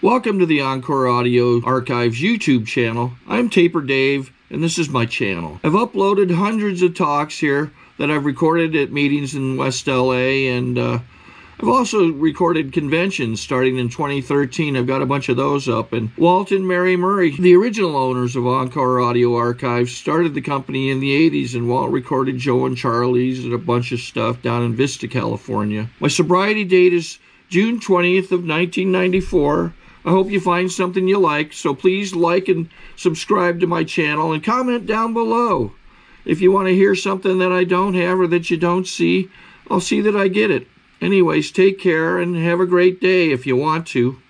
Welcome to the Encore Audio Archives YouTube channel. I'm Taper Dave, and this is my channel. I've uploaded hundreds of talks here that I've recorded at meetings in West LA, and I've also recorded conventions starting in 2013. I've got a bunch of those up. And Walt and Mary Murray, the original owners of Encore Audio Archives, started the company in the 80s, and Walt recorded Joe and Charlie's and a bunch of stuff down in Vista, California. My sobriety date is June 20th of 1994. I hope you find something you like, so please like and subscribe to my channel and comment down below. If you want to hear something that I don't have or that you don't see, I'll see that I get it. Anyways, take care and have a great day if you want to.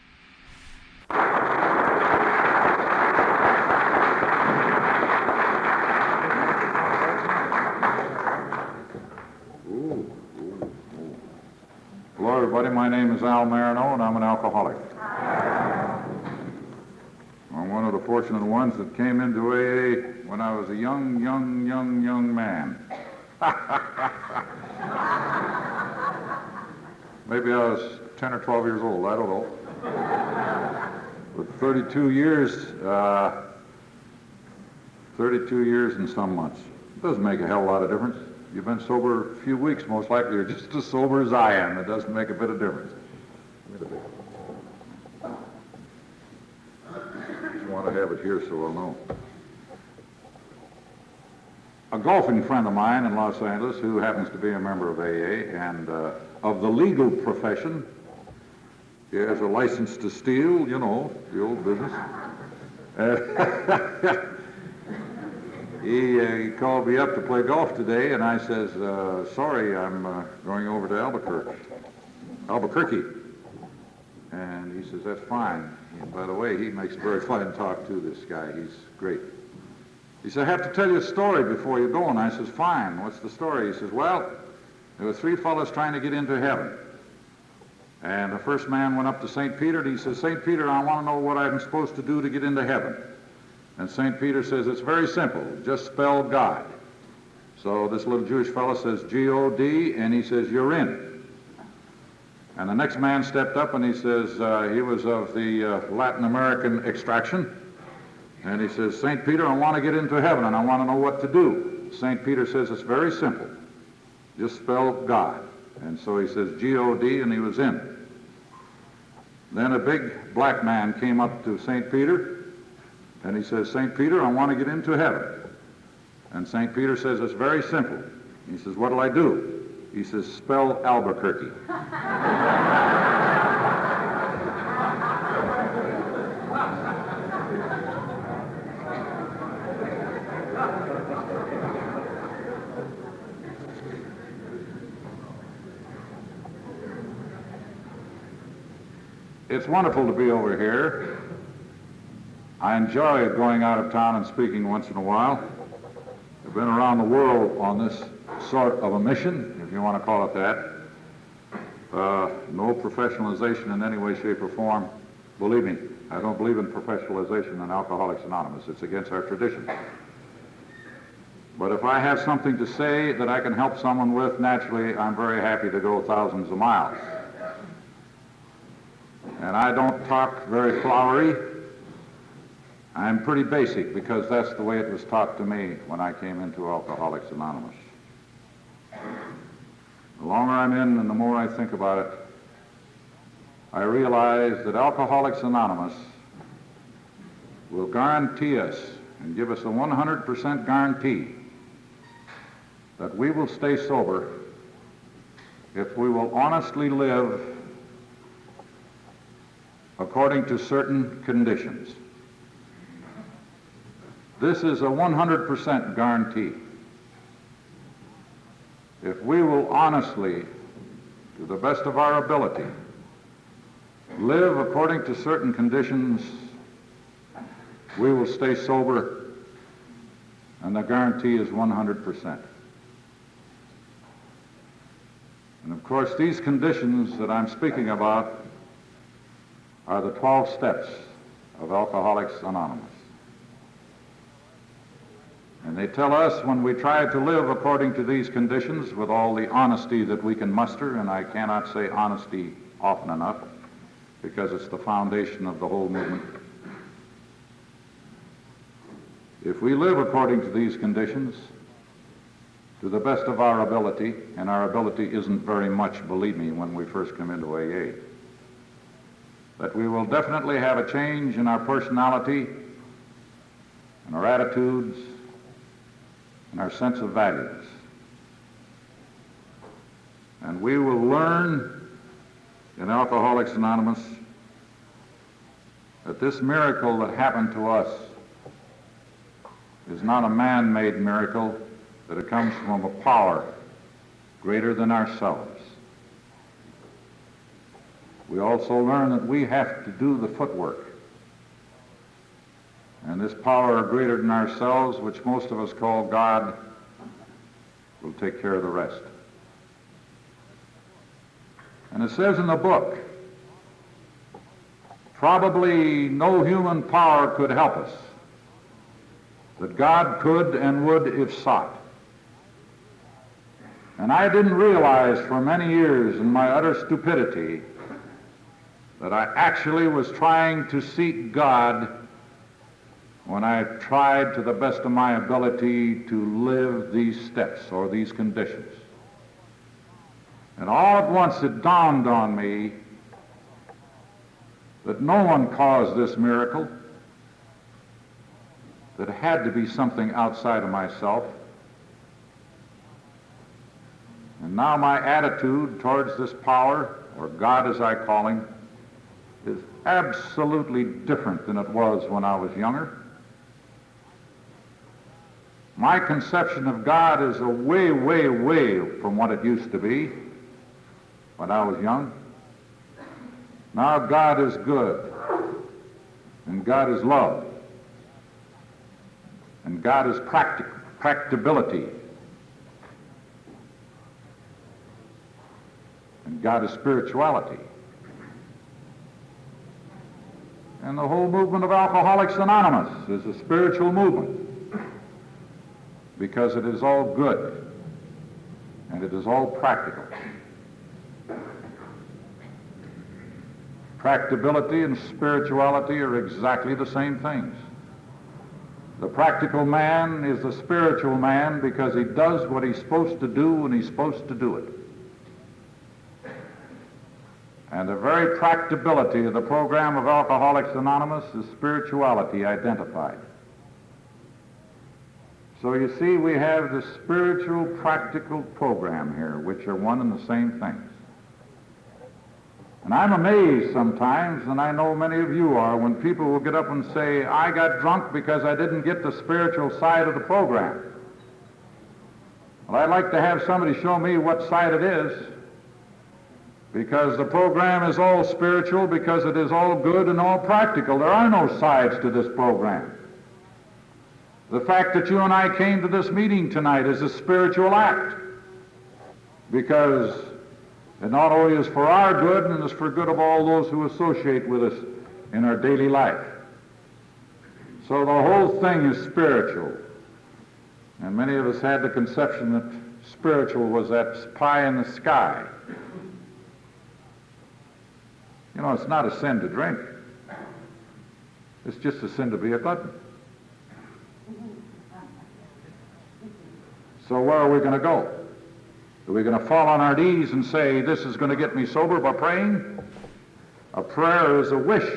Hello, everybody. My name is Al Marineau, and I'm an alcoholic. I'm one of the fortunate ones that came into AA when I was a young man. Maybe I was 10 or 12 years old, I don't know. But 32 years and some months. It doesn't make a hell of a lot of difference. You've been sober a few weeks, most likely you're just as sober as I am. It doesn't make a bit of difference. Just want to have it here so I'll know. A golfing friend of mine in Los Angeles, who happens to be a member of AA and of the legal profession, he has a license to steal, you know, the old business. He called me up to play golf today, and I says, sorry, I'm going over to Albuquerque. And he says, that's fine. And by the way, he makes very fine talk too, this guy. He's great. He said, I have to tell you a story before you go. And I says, fine, what's the story? He says, well, there were three fellows trying to get into heaven. And the first man went up to St. Peter, and he says, St. Peter, I want to know what I'm supposed to do to get into heaven. And St. Peter says, it's very simple, just spell God. So this little Jewish fellow says, G-O-D, and he says, you're in. And the next man stepped up, and he says, he was of the Latin American extraction. And he says, St. Peter, I want to get into heaven, and I want to know what to do. St. Peter says, it's very simple, just spell God. And so he says, G-O-D, and he was in. Then a big black man came up to St. Peter, and he says, St. Peter, I want to get into heaven. And St. Peter says, it's very simple. He says, what'll I do? He says, spell Albuquerque. It's wonderful to be over here. I enjoy going out of town and speaking once in a while. I've been around the world on this sort of a mission, if you want to call it that. No professionalization in any way, shape, or form. Believe me, I don't believe in professionalization in Alcoholics Anonymous. It's against our tradition. But if I have something to say that I can help someone with, naturally, I'm very happy to go thousands of miles. And I don't talk very flowery. I'm pretty basic because that's the way it was taught to me when I came into Alcoholics Anonymous. The longer I'm in and the more I think about it, I realize that Alcoholics Anonymous will guarantee us and give us a 100% guarantee that we will stay sober if we will honestly live according to certain conditions. This is a 100% guarantee. If we will honestly, to the best of our ability, live according to certain conditions, we will stay sober, and the guarantee is 100%. And of course, these conditions that I'm speaking about are the 12 steps of Alcoholics Anonymous. And they tell us when we try to live according to these conditions with all the honesty that we can muster, and I cannot say honesty often enough, because it's the foundation of the whole movement. If we live according to these conditions, to the best of our ability, and our ability isn't very much, believe me, when we first come into AA, that we will definitely have a change in our personality, in our attitudes, and our sense of values. And we will learn in Alcoholics Anonymous that this miracle that happened to us is not a man-made miracle, that it comes from a power greater than ourselves. We also learn that we have to do the footwork. And this power greater than ourselves, which most of us call God, will take care of the rest. And it says in the book, probably no human power could help us, that God could and would if sought. And I didn't realize for many years in my utter stupidity that I actually was trying to seek God when I tried to the best of my ability to live these steps or these conditions. And all at once it dawned on me that no one caused this miracle, that it had to be something outside of myself. And now my attitude towards this power, or God as I call him, is absolutely different than it was when I was younger. My conception of God is a way, way, way from what it used to be when I was young. Now God is good, and God is love, and God is practicability, and God is spirituality. And the whole movement of Alcoholics Anonymous is a spiritual movement, because it is all good and it is all practical. Practicability and spirituality are exactly the same things. The practical man is the spiritual man because he does what he's supposed to do when he's supposed to do it. And the very practicability of the program of Alcoholics Anonymous is spirituality identified. So you see, we have the spiritual practical program here, which are one and the same things. And I'm amazed sometimes, and I know many of you are, when people will get up and say, I got drunk because I didn't get the spiritual side of the program. Well, I'd like to have somebody show me what side it is, because the program is all spiritual, because it is all good and all practical. There are no sides to this program. The fact that you and I came to this meeting tonight is a spiritual act, because it not only is for our good, and it's for good of all those who associate with us in our daily life. So the whole thing is spiritual. And many of us had the conception that spiritual was that pie in the sky. You know, it's not a sin to drink. It's just a sin to be a glutton. So where are we going to go? Are we going to fall on our knees and say, this is going to get me sober by praying? A prayer is a wish.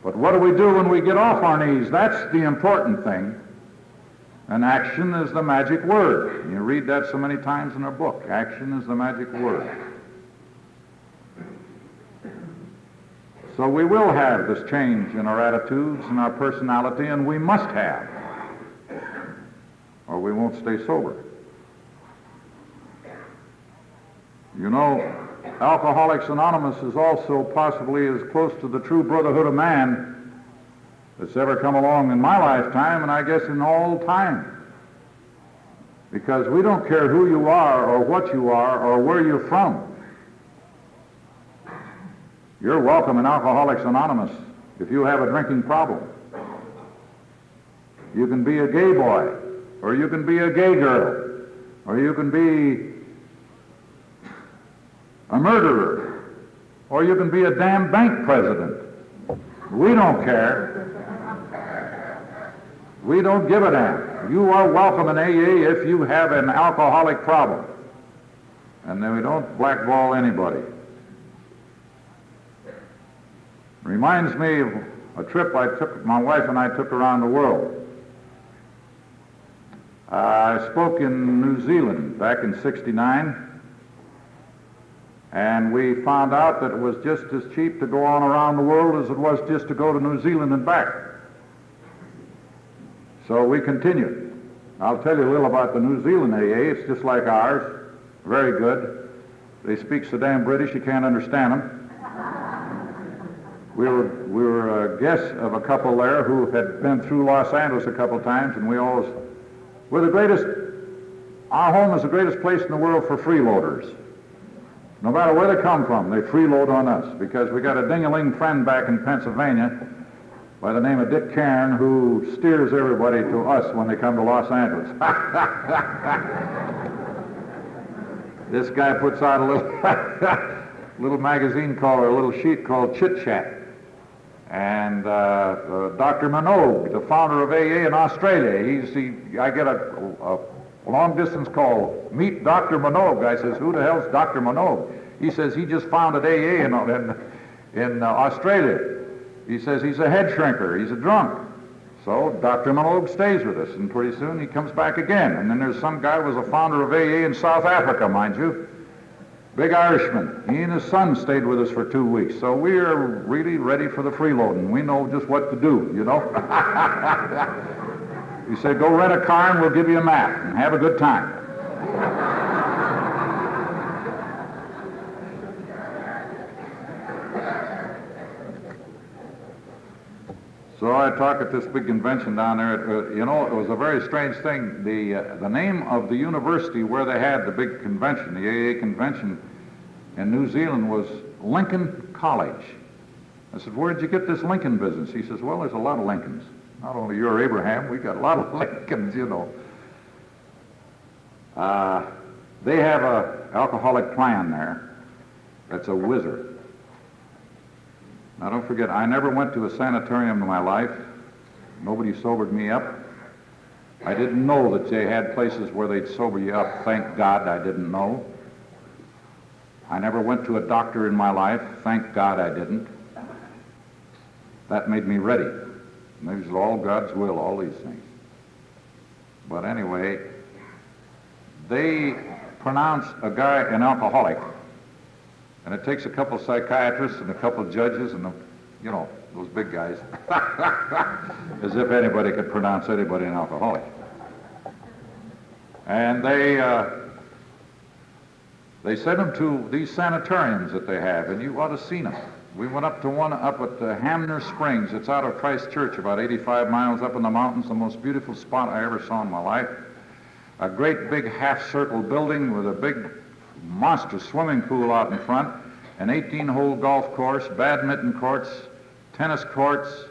But what do we do when we get off our knees? That's the important thing. And action is the magic word. And you read that so many times in our book. Action is the magic word. So we will have this change in our attitudes and our personality, and we must have, or we won't stay sober. You know, Alcoholics Anonymous is also possibly as close to the true brotherhood of man that's ever come along in my lifetime, and I guess in all time. Because we don't care who you are or what you are or where you're from. You're welcome in Alcoholics Anonymous if you have a drinking problem. You can be a gay boy, or you can be a gay girl, or you can be a murderer, or you can be a damn bank president. We don't care. We don't give a damn. You are welcome in AA if you have an alcoholic problem. And then we don't blackball anybody. Reminds me of a trip my wife and I took around the world. I spoke in New Zealand back in '69. And we found out that it was just as cheap to go on around the world as it was just to go to New Zealand and back. So we continued. I'll tell you a little about the New Zealand AA. It's just like ours. Very good. They speak so damn British you can't understand them. We were guests of a couple there who had been through Los Angeles a couple times, and we're the greatest, our home is the greatest place in the world for freeloaders. No matter where they come from, they freeload on us, because we got a ding-a-ling friend back in Pennsylvania by the name of Dick Cairn who steers everybody to us when they come to Los Angeles. This guy puts out a little magazine called, or a little sheet called Chit Chat. And Dr. Marineau, the founder of AA in Australia, I get a long-distance call. Meet Dr. Marineau. Guy says, who the hell's Dr. Marineau? He says he just founded AA in Australia. He says he's a head shrinker. He's a drunk. So Dr. Marineau stays with us, and pretty soon he comes back again. And then there's some guy who was a founder of AA in South Africa, mind you. Big Irishman. He and his son stayed with us for 2 weeks. So we are really ready for the freeloading. We know just what to do, you know. He said, go rent a car and we'll give you a map and have a good time. So I talk at this big convention down there. You know, it was a very strange thing. The name of the university where they had the big convention, the AA convention in New Zealand, was Lincoln College. I said, where did you get this Lincoln business? He says, well, there's a lot of Lincolns. Not only you're Abraham, we got a lot of Lincolns, you know. They have a alcoholic plan there that's a wizard. Now, don't forget, I never went to a sanitarium in my life. Nobody sobered me up. I didn't know that they had places where they'd sober you up. Thank God I didn't know. I never went to a doctor in my life. Thank God I didn't. That made me ready. And these are all God's will, all these things. But anyway, they pronounce a guy an alcoholic. And it takes a couple of psychiatrists and a couple of judges and, you know, those big guys, as if anybody could pronounce anybody an alcoholic. And they send them to these sanatoriums that they have, and you ought to have seen them. We went up to one up at Hamner Springs. It's out of Christchurch, about 85 miles up in the mountains, the most beautiful spot I ever saw in my life. A great big half-circle building with a big monstrous swimming pool out in front, an 18-hole golf course, badminton courts, tennis courts.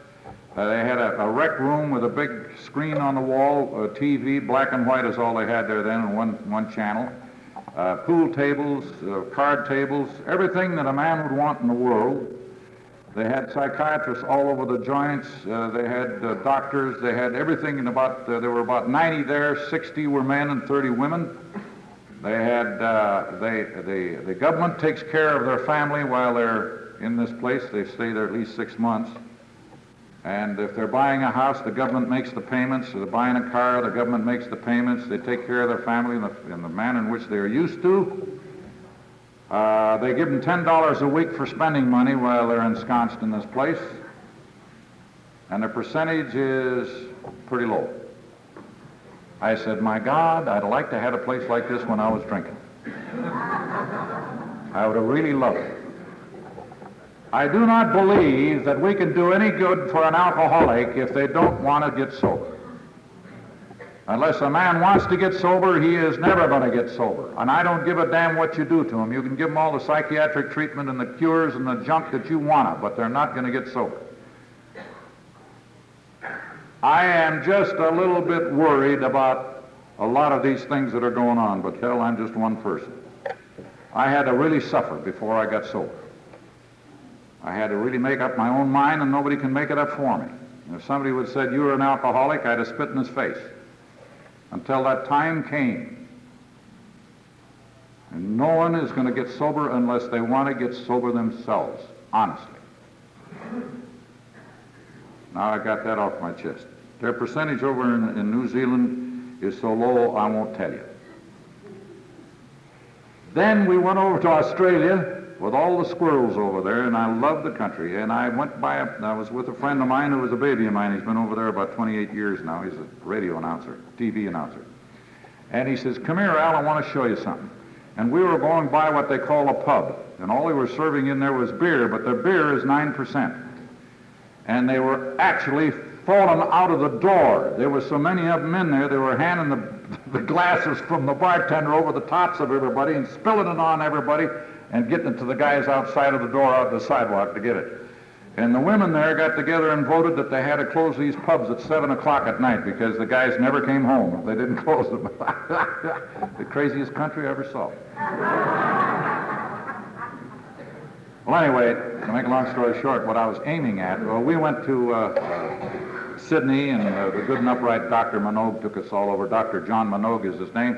They had a rec room with a big screen on the wall, a TV, black and white is all they had there then, and one channel. Pool tables, card tables, everything that a man would want in the world. They had psychiatrists all over the joints. They had doctors. They had everything. There were about 90 there. 60 were men and 30 women. They had the government takes care of their family while they're in this place. They stay there at least 6 months. And if they're buying a house, the government makes the payments. If they're buying a car, the government makes the payments. They take care of their family in the manner in which they're used to. They give them $10 a week for spending money while they're ensconced in this place. And the percentage is pretty low. I said, my God, I'd like to have a place like this when I was drinking. I would have really loved it. I do not believe that we can do any good for an alcoholic if they don't want to get sober. Unless a man wants to get sober, he is never going to get sober. And I don't give a damn what you do to him. You can give them all the psychiatric treatment and the cures and the junk that you want to, but they're not going to get sober. I am just a little bit worried about a lot of these things that are going on, but hell, I'm just one person. I had to really suffer before I got sober. I had to really make up my own mind, and nobody can make it up for me. And if somebody would have said, "You were an alcoholic," I'd have spit in his face. Until that time came. And no one is going to get sober unless they want to get sober themselves, honestly. Now I got that off my chest. Their percentage over in New Zealand is so low, I won't tell you. Then we went over to Australia with all the squirrels over there, and I loved the country. And I went by, I was with a friend of mine who was a baby of mine. He's been over there about 28 years now. He's a radio announcer, TV announcer. And he says, "Come here, Al, I want to show you something." And we were going by what they call a pub. And all they were serving in there was beer, but the beer is 9%. And they were actually falling out of the door. There were so many of them in there, they were handing the glasses from the bartender over the tops of everybody and spilling it on everybody and getting it to the guys outside of the door out the sidewalk to get it. And the women there got together and voted that they had to close these pubs at 7 o'clock at night because the guys never came home if they didn't close them. The craziest country I ever saw. Well, anyway, to make a long story short, what I was aiming at, well, we went to Sydney, and the good and upright Dr. Marineau took us all over. Dr. John Marineau is his name.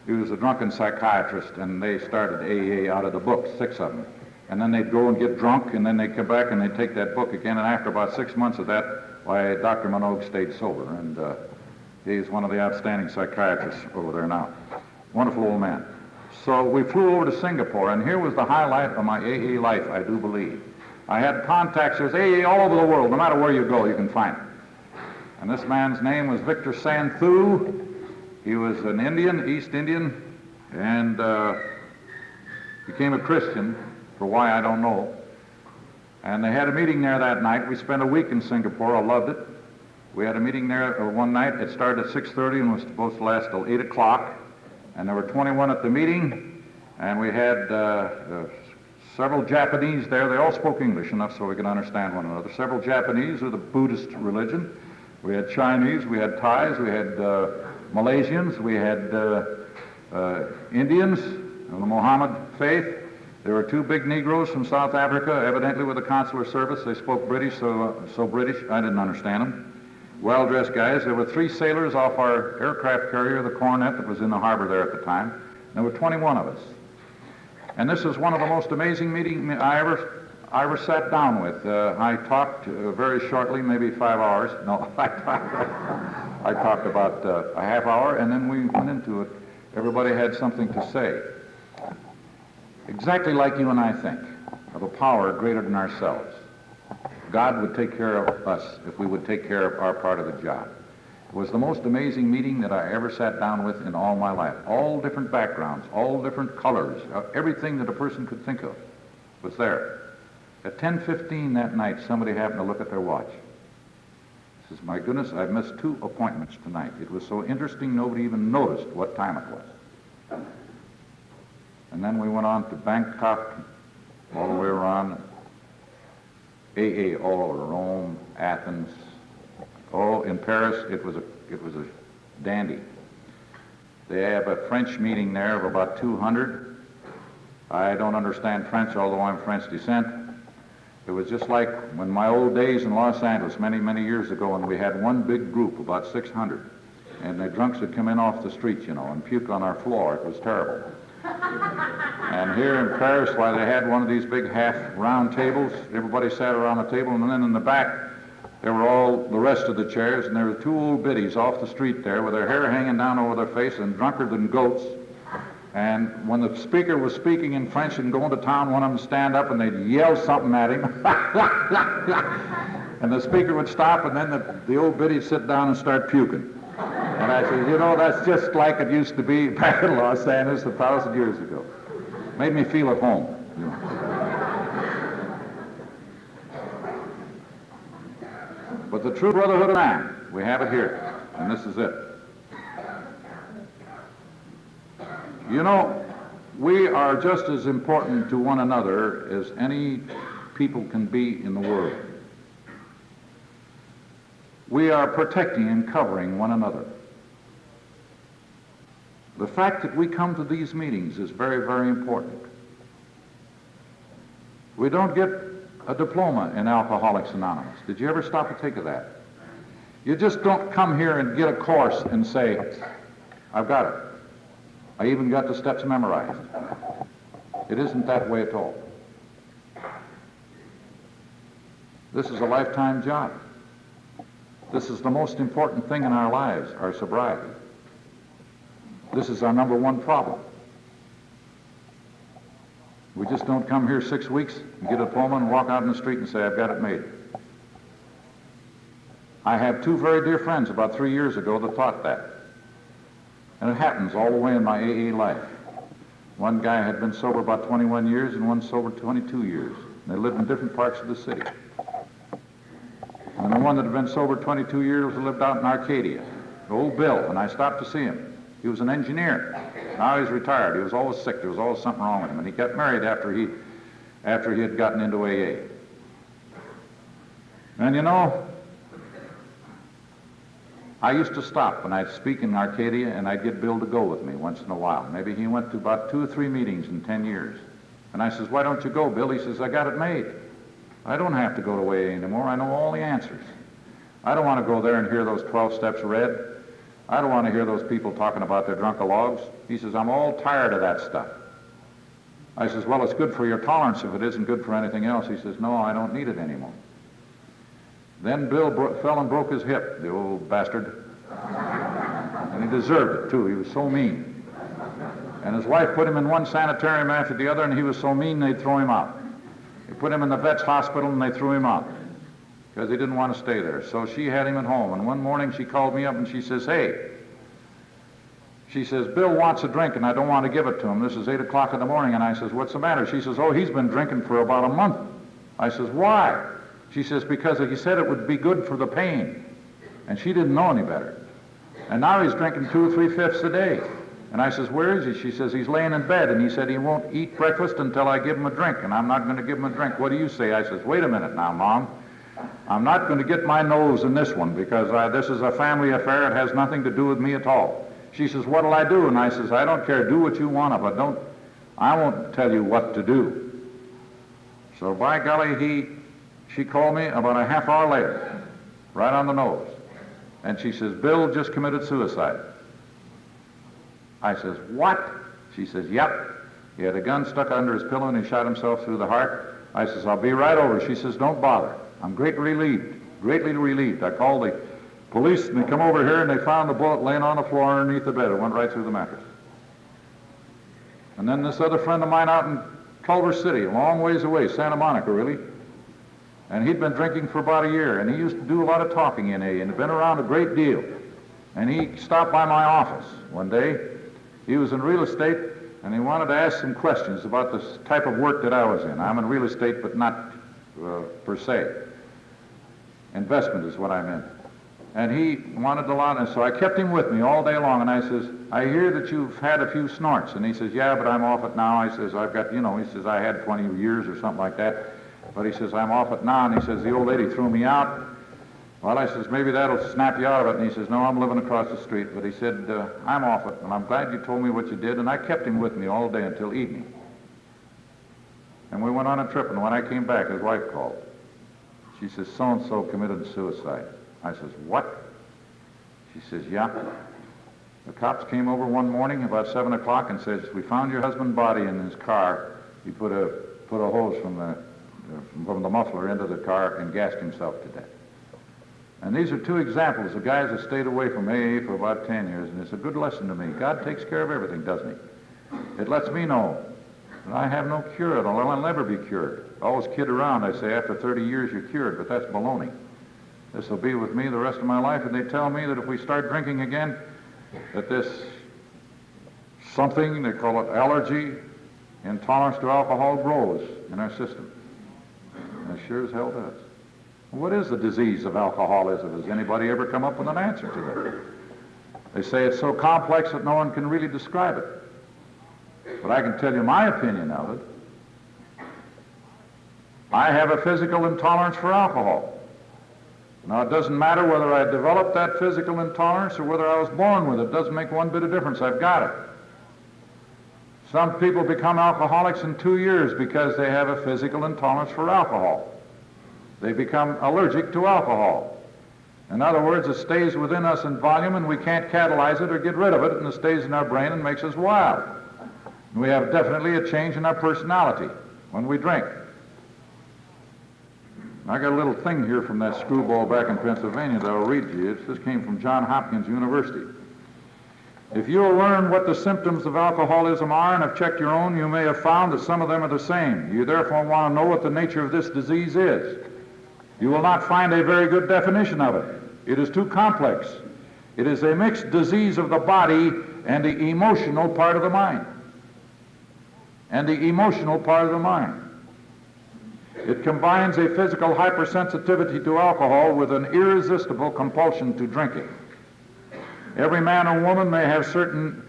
He was a drunken psychiatrist, and they started AA out of the book, 6 of them. And then they'd go and get drunk, and then they'd come back and they'd take that book again, and after about 6 months of that, why, Dr. Marineau stayed sober, and he's one of the outstanding psychiatrists over there now. Wonderful old man. So we flew over to Singapore, and here was the highlight of my AA life, I do believe. I had contacts. There's AA all over the world. No matter where you go, you can find it. And this man's name was Victor Santhu. He was an Indian, East Indian, and became a Christian, for why I don't know. And they had a meeting there that night. We spent a week in Singapore. I loved it. We had a meeting there one night. It started at 6:30 and was supposed to last till 8 o'clock. And there were 21 at the meeting, and we had several Japanese there. They all spoke English enough so we could understand one another. Several Japanese of the Buddhist religion. We had Chinese, we had Thais, we had Malaysians, we had Indians of the Mohammed faith. There were 2 big Negroes from South Africa, evidently with the consular service. They spoke British, so British, I didn't understand them. Well-dressed guys. There were 3 sailors off our aircraft carrier, the Coronet, that was in the harbor there at the time. There were 21 of us. And this is one of the most amazing meetings I ever sat down with. I talked very shortly, maybe 5 hours. No, I talked about a half hour, and then we went into it. Everybody had something to say. Exactly like you and I think, of a power greater than ourselves. God would take care of us if we would take care of our part of the job. It was the most amazing meeting that I ever sat down with in all my life. All different backgrounds, all different colors, everything that a person could think of was there. At 10:15 that night, somebody happened to look at their watch. He says, "My goodness, I've missed 2 appointments tonight. It was so interesting, nobody even noticed what time it was." And then we went on to Bangkok, all the way around, AA all over Rome, Athens. Oh, in Paris, it was a dandy. They have a French meeting there of about 200. I don't understand French, although I'm French descent. It was just like when my old days in Los Angeles, many, many years ago, when we had one big group, about 600, and the drunks would come in off the street, and puke on our floor. It was terrible. And here in Paris, why, they had one of these big half-round tables. Everybody sat around the table, and then in the back, there were all the rest of the chairs, and there were 2 old biddies off the street there with their hair hanging down over their face and drunker than goats. And when the speaker was speaking in French and going to town, one of them stand up and they'd yell something at him. And the speaker would stop, and then the old biddy would sit down and start puking. And I said, that's just like it used to be back in Los Angeles 1,000 years ago. Made me feel at home. But the true brotherhood of man, we have it here, and this is it. We are just as important to one another as any people can be in the world. We are protecting and covering one another. The fact that we come to these meetings is very, very important. We don't get a diploma in Alcoholics Anonymous. Did you ever stop to think of that? You just don't come here and get a course and say, I've got it. I even got the steps memorized. It isn't that way at all. This is a lifetime job. This is the most important thing in our lives, our sobriety. This is our number one problem. We just don't come here 6 weeks and get a diploma and walk out in the street and say, I've got it made. I have two very dear friends about 3 years ago that thought that. And it happens all the way in my AA life. One guy had been sober about 21 years and one sober 22 years. And they lived in different parts of the city. And the one that had been sober 22 years lived out in Arcadia, old Bill, and I stopped to see him. He was an engineer. Now he's retired. He was always sick. There was always something wrong with him. And he got married after he had gotten into AA. And you know, I used to stop when I'd speak in Arcadia and I'd get Bill to go with me once in a while. Maybe he went to about 2 or 3 meetings in 10 years. And I says, why don't you go, Bill? He says, I got it made. I don't have to go to AA anymore. I know all the answers. I don't want to go there and hear those 12 steps read. I don't want to hear those people talking about their drunkalogs. He says, I'm all tired of that stuff. I says, well, it's good for your tolerance if it isn't good for anything else. He says, no, I don't need it anymore. Then Bill fell and broke his hip, the old bastard. And he deserved it, too. He was so mean. And his wife put him in one sanitarium after the other, and he was so mean they'd throw him out. They put him in the vet's hospital, and they threw him out because he didn't want to stay there. So she had him at home. And one morning she called me up, and she says, hey, she says, Bill wants a drink, and I don't want to give it to him. This is 8 o'clock in the morning. And I says, what's the matter? She says, oh, he's been drinking for about a month. I says, why? She says, because he said it would be good for the pain. And she didn't know any better. And now he's drinking 2 or 3 fifths a day. And I says, where is he? She says, he's laying in bed, and he said he won't eat breakfast until I give him a drink, and I'm not going to give him a drink. What do you say? I says, wait a minute now, Mom. I'm not going to get my nose in this one because this is a family affair. It has nothing to do with me at all. She says, what'll I do? And I says, I don't care. Do what you want, but I won't tell you what to do. So by golly, she called me about a half hour later, right on the nose. And she says, Bill just committed suicide. I says, what? She says, yep. He had a gun stuck under his pillow and he shot himself through the heart. I says, I'll be right over. She says, don't bother. I'm greatly relieved. I called the police and they come over here and they found the bullet laying on the floor underneath the bed. It went right through the mattress. And then this other friend of mine out in Culver City, a long ways away, Santa Monica really, and he'd been drinking for about a year, and he used to do a lot of talking in AA and had been around a great deal. And he stopped by my office one day. He was in real estate, and he wanted to ask some questions about the type of work that I was in. I'm in real estate, but not per se. Investment is what I'm in. And he wanted a lot, and so I kept him with me all day long, and I says, I hear that you've had a few snorts. And he says, yeah, but I'm off it now. I says, I've got, he says, I had 20 years or something like that. But he says, I'm off it now, and he says, the old lady threw me out. Well, I says, maybe that'll snap you out of it. And he says, no, I'm living across the street. But he said, I'm off it, and I'm glad you told me what you did. And I kept him with me all day until evening. And we went on a trip, and when I came back, his wife called. She says, so-and-so committed suicide. I says, what? She says, yeah. The cops came over one morning about 7 o'clock and says, we found your husband's body in his car. He put a hose from the muffler into the car and gassed himself to death. And these are two examples of guys that stayed away from AA for about 10 years, and it's a good lesson to me. God takes care of everything, doesn't he? It lets me know that I have no cure at all. I'll never be cured. I always kid around. I say after 30 years you're cured, but that's baloney. This will be with me the rest of my life, and they tell me that if we start drinking again, that this something, they call it allergy, intolerance to alcohol, grows in our system. And it sure as hell does. What is the disease of alcoholism? Has anybody ever come up with an answer to that? They say it's so complex that no one can really describe it. But I can tell you my opinion of it. I have a physical intolerance for alcohol. Now, it doesn't matter whether I developed that physical intolerance or whether I was born with it. It doesn't make one bit of difference. I've got it. Some people become alcoholics in 2 years because they have a physical intolerance for alcohol. they become allergic to alcohol. In other words, it stays within us in volume and we can't catalyze it or get rid of it, and it stays in our brain and makes us wild. And we have definitely a change in our personality when we drink. I got a little thing here from that screwball back in Pennsylvania that I'll read to you. This came from Johns Hopkins University. If you'll learn what the symptoms of alcoholism are and have checked your own, you may have found that some of them are the same. You therefore want to know what the nature of this disease is. You will not find a very good definition of it. It is too complex. It is a mixed disease of the body and the emotional part of the mind. And the emotional part of the mind. It combines a physical hypersensitivity to alcohol with an irresistible compulsion to drinking. Every man or woman may have certain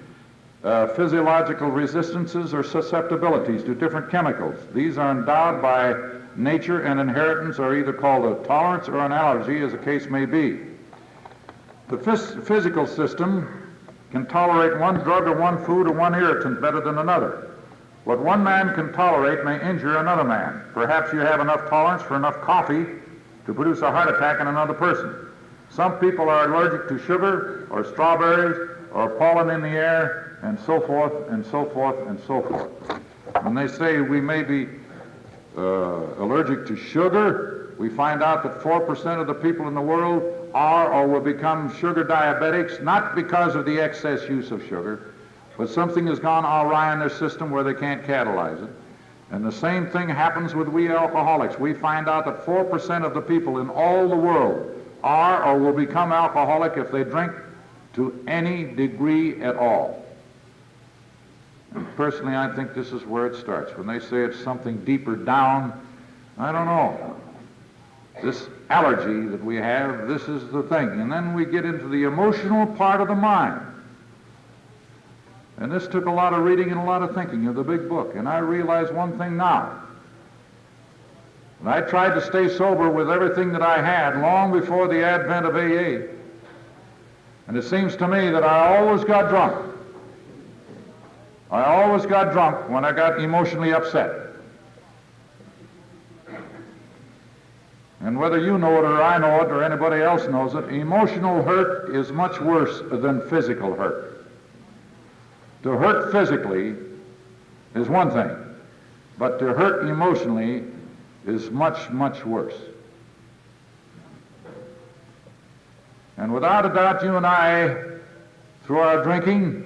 physiological resistances or susceptibilities to different chemicals. These are endowed by nature and inheritance, are either called a tolerance or an allergy, as the case may be. The physical system can tolerate one drug or one food or one irritant better than another. What one man can tolerate may injure another man. Perhaps you have enough tolerance for enough coffee to produce a heart attack in another person. Some people are allergic to sugar or strawberries or pollen in the air, and so forth and so forth and so forth. When they say we may be allergic to sugar, we find out that 4% of the people in the world are or will become sugar diabetics, not because of the excess use of sugar, but something has gone awry in their system where they can't catalyze it. And the same thing happens with we alcoholics. We find out that 4% of the people in all the world are or will become alcoholic if they drink to any degree at all. And personally, I think this is where it starts. When they say it's something deeper down, I don't know. This allergy that we have, this is the thing. And then we get into the emotional part of the mind. And this took a lot of reading and a lot of thinking of the big book. And I realize one thing now. And I tried to stay sober with everything that I had long before the advent of AA. And it seems to me that I always got drunk. I always got drunk when I got emotionally upset. And whether you know it or I know it or anybody else knows it, emotional hurt is much worse than physical hurt. To hurt physically is one thing, but to hurt emotionally is much, much worse. And without a doubt, you and I, through our drinking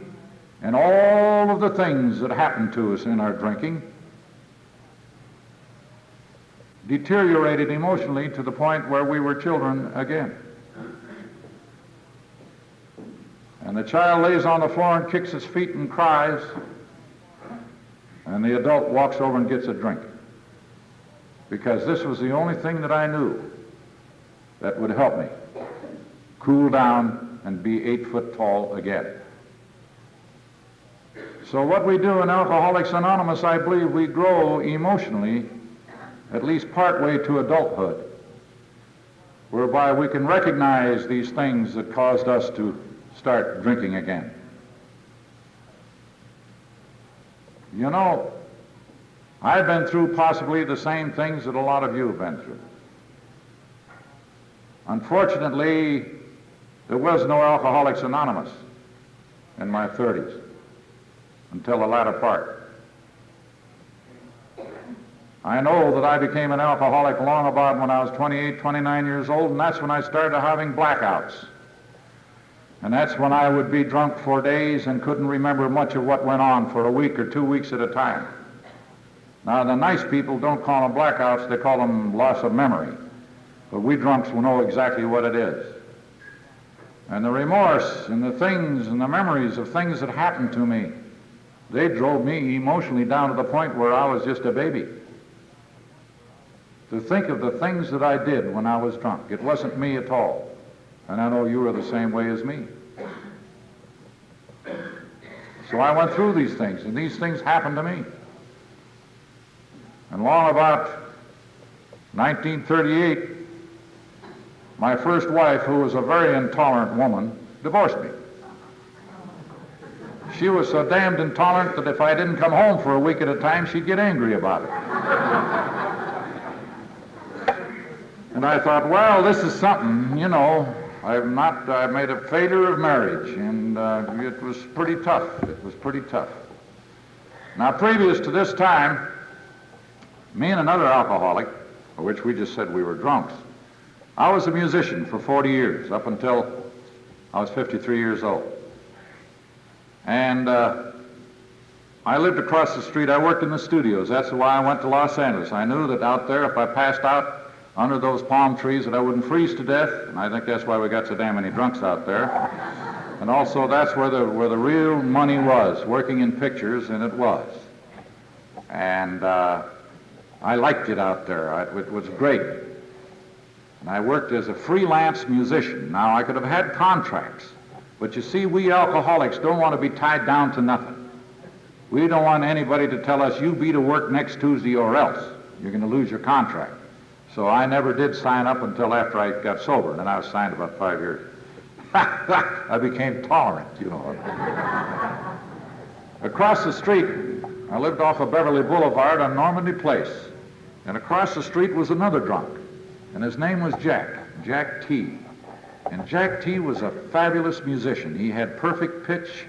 and all of the things that happen to us in our drinking, deteriorated emotionally to the point where we were children again. And the child lays on the floor and kicks his feet and cries, and the adult walks over and gets a drink. Because this was the only thing that I knew that would help me cool down and be 8 foot tall again. So what we do in Alcoholics Anonymous, I believe we grow emotionally, at least partway to adulthood, whereby we can recognize these things that caused us to start drinking again. You know, I've been through possibly the same things that a lot of you have been through. Unfortunately, there was no Alcoholics Anonymous in my 30s until the latter part. I know that I became an alcoholic long about when I was 28, 29 years old, and that's when I started having blackouts. And that's when I would be drunk for days and couldn't remember much of what went on for a week or 2 weeks at a time. Now, the nice people don't call them blackouts, they call them loss of memory. But we drunks will know exactly what it is. And the remorse and the things and the memories of things that happened to me, they drove me emotionally down to the point where I was just a baby. To think of the things that I did when I was drunk, it wasn't me at all. And I know you are the same way as me. So I went through these things, and these things happened to me. And long about 1938, my first wife, who was a very intolerant woman, divorced me. She was so damned intolerant that if I didn't come home for a week at a time, she'd get angry about it. And I thought, well, this is something, you know. I made a failure of marriage, and it was pretty tough. It was pretty tough. Now, previous to this time, me and another alcoholic, for which we just said we were drunks, I was a musician for 40 years, up until I was 53 years old. And I lived across the street. I worked in the studios. That's why I went to Los Angeles. I knew that out there, if I passed out under those palm trees, that I wouldn't freeze to death, and I think that's why we got so damn many drunks out there. And also that's where the real money was, working in pictures, and it was. And I liked it out there. It was great. And I worked as a freelance musician. Now, I could have had contracts, but you see, we alcoholics don't want to be tied down to nothing. We don't want anybody to tell us, you be to work next Tuesday or else. You're going to lose your contract. So I never did sign up until after I got sober, and then I was signed about 5 years. I became tolerant, you know. Across the street, I lived off of Beverly Boulevard on Normandy Place, and across the street was another drunk, and his name was Jack T. And Jack T was a fabulous musician. He had perfect pitch,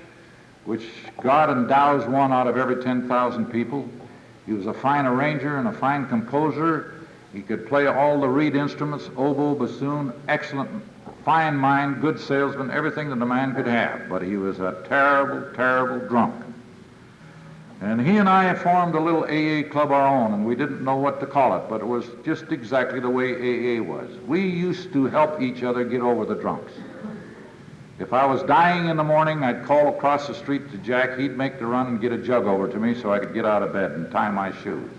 which God endows one out of every 10,000 people. He was a fine arranger and a fine composer. He could play all the reed instruments, oboe, bassoon, excellent, fine mind, good salesman, everything that a man could have. But he was a terrible, terrible drunk. And he and I formed a little AA club our own, and we didn't know what to call it, but it was just exactly the way AA was. We used to help each other get over the drunks. If I was dying in the morning, I'd call across the street to Jack. He'd make the run and get a jug over to me so I could get out of bed and tie my shoes.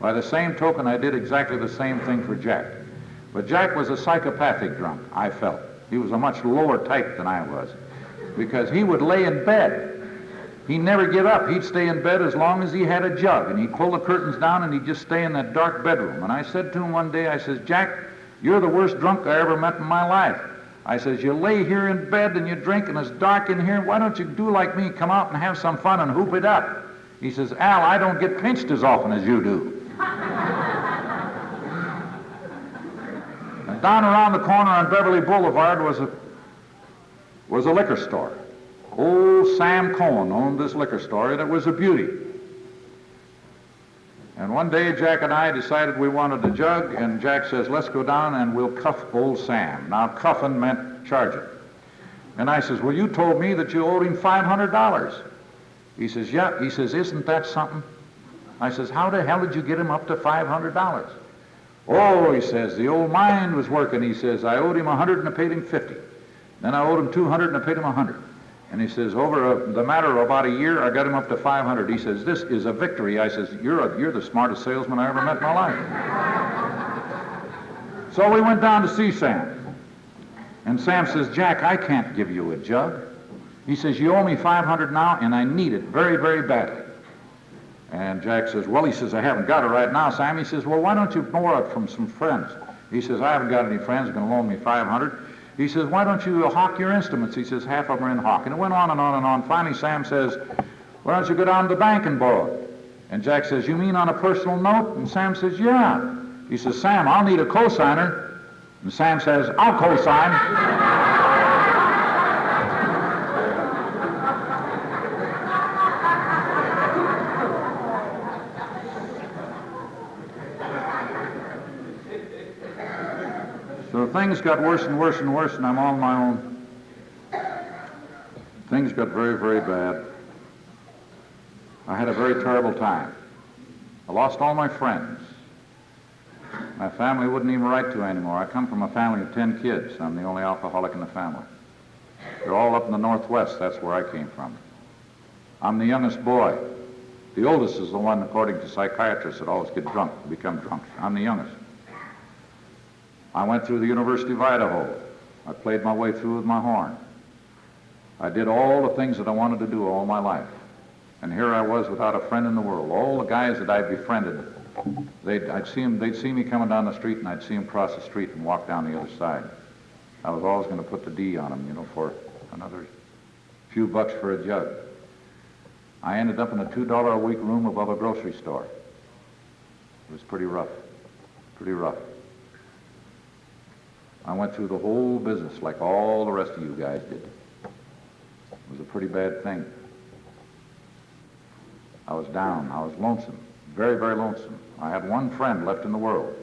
By the same token, I did exactly the same thing for Jack. But Jack was a psychopathic drunk, I felt. He was a much lower type than I was, because he would lay in bed. He'd never give up. He'd stay in bed as long as he had a jug, and he'd pull the curtains down and he'd just stay in that dark bedroom. And I said to him one day, I says, Jack, you're the worst drunk I ever met in my life. I says, you lay here in bed and you drink and it's dark in here. Why don't you do like me, come out and have some fun and hoop it up? He says, Al, I don't get pinched as often as you do. And down around the corner on Beverly Boulevard was a liquor store. Old Sam Cohen owned this liquor store, and it was a beauty. And one day Jack and I decided we wanted a jug, and Jack says, let's go down and we'll cuff old Sam. Now, cuffing meant charging. And I says, well, you told me that you owed him $500. He says, yeah. He says, isn't that something? I says, how the hell did you get him up to $500? Oh, he says, the old mind was working. He says, I owed him 100 and I paid him 50. Then I owed him 200 and I paid him 100. And he says, over the matter of about a year, I got him up to 500. He says, this is a victory. I says, you're the smartest salesman I ever met in my life. So we went down to see Sam. And Sam says, Jack, I can't give you a jug. He says, you owe me 500 now, and I need it very, very badly. And Jack says, well, he says, I haven't got it right now, Sam. He says, well, why don't you borrow it from some friends? He says, I haven't got any friends going to loan me 500. He says, why don't you hawk your instruments? He says, half of them are in hawk. And it went on and on and on. Finally, Sam says, why don't you go down to the bank and borrow it? And Jack says, you mean on a personal note? And Sam says, yeah. He says, Sam, I'll need a cosigner. And Sam says, I'll cosign. So things got worse and worse and worse, and I'm on my own. Things got very, very bad. I had a very terrible time. I lost all my friends. My family wouldn't even write to anymore. I come from a family of 10 kids. I'm the only alcoholic in the family. They're all up in the Northwest. That's where I came from. I'm the youngest boy. The oldest is the one, according to psychiatrists, that always get drunk, become drunk. I'm the youngest. I went through the University of Idaho. I played my way through with my horn. I did all the things that I wanted to do all my life. And here I was without a friend in the world. All the guys that I befriended, they'd see me coming down the street, and I'd see them cross the street and walk down the other side. I was always going to put the D on them, you know, for another few bucks for a jug. I ended up in a $2 a week room above a grocery store. It was pretty rough, pretty rough. I went through the whole business like all the rest of you guys did. It was a pretty bad thing. I was down. I was lonesome. Very, very lonesome. I had one friend left in the world,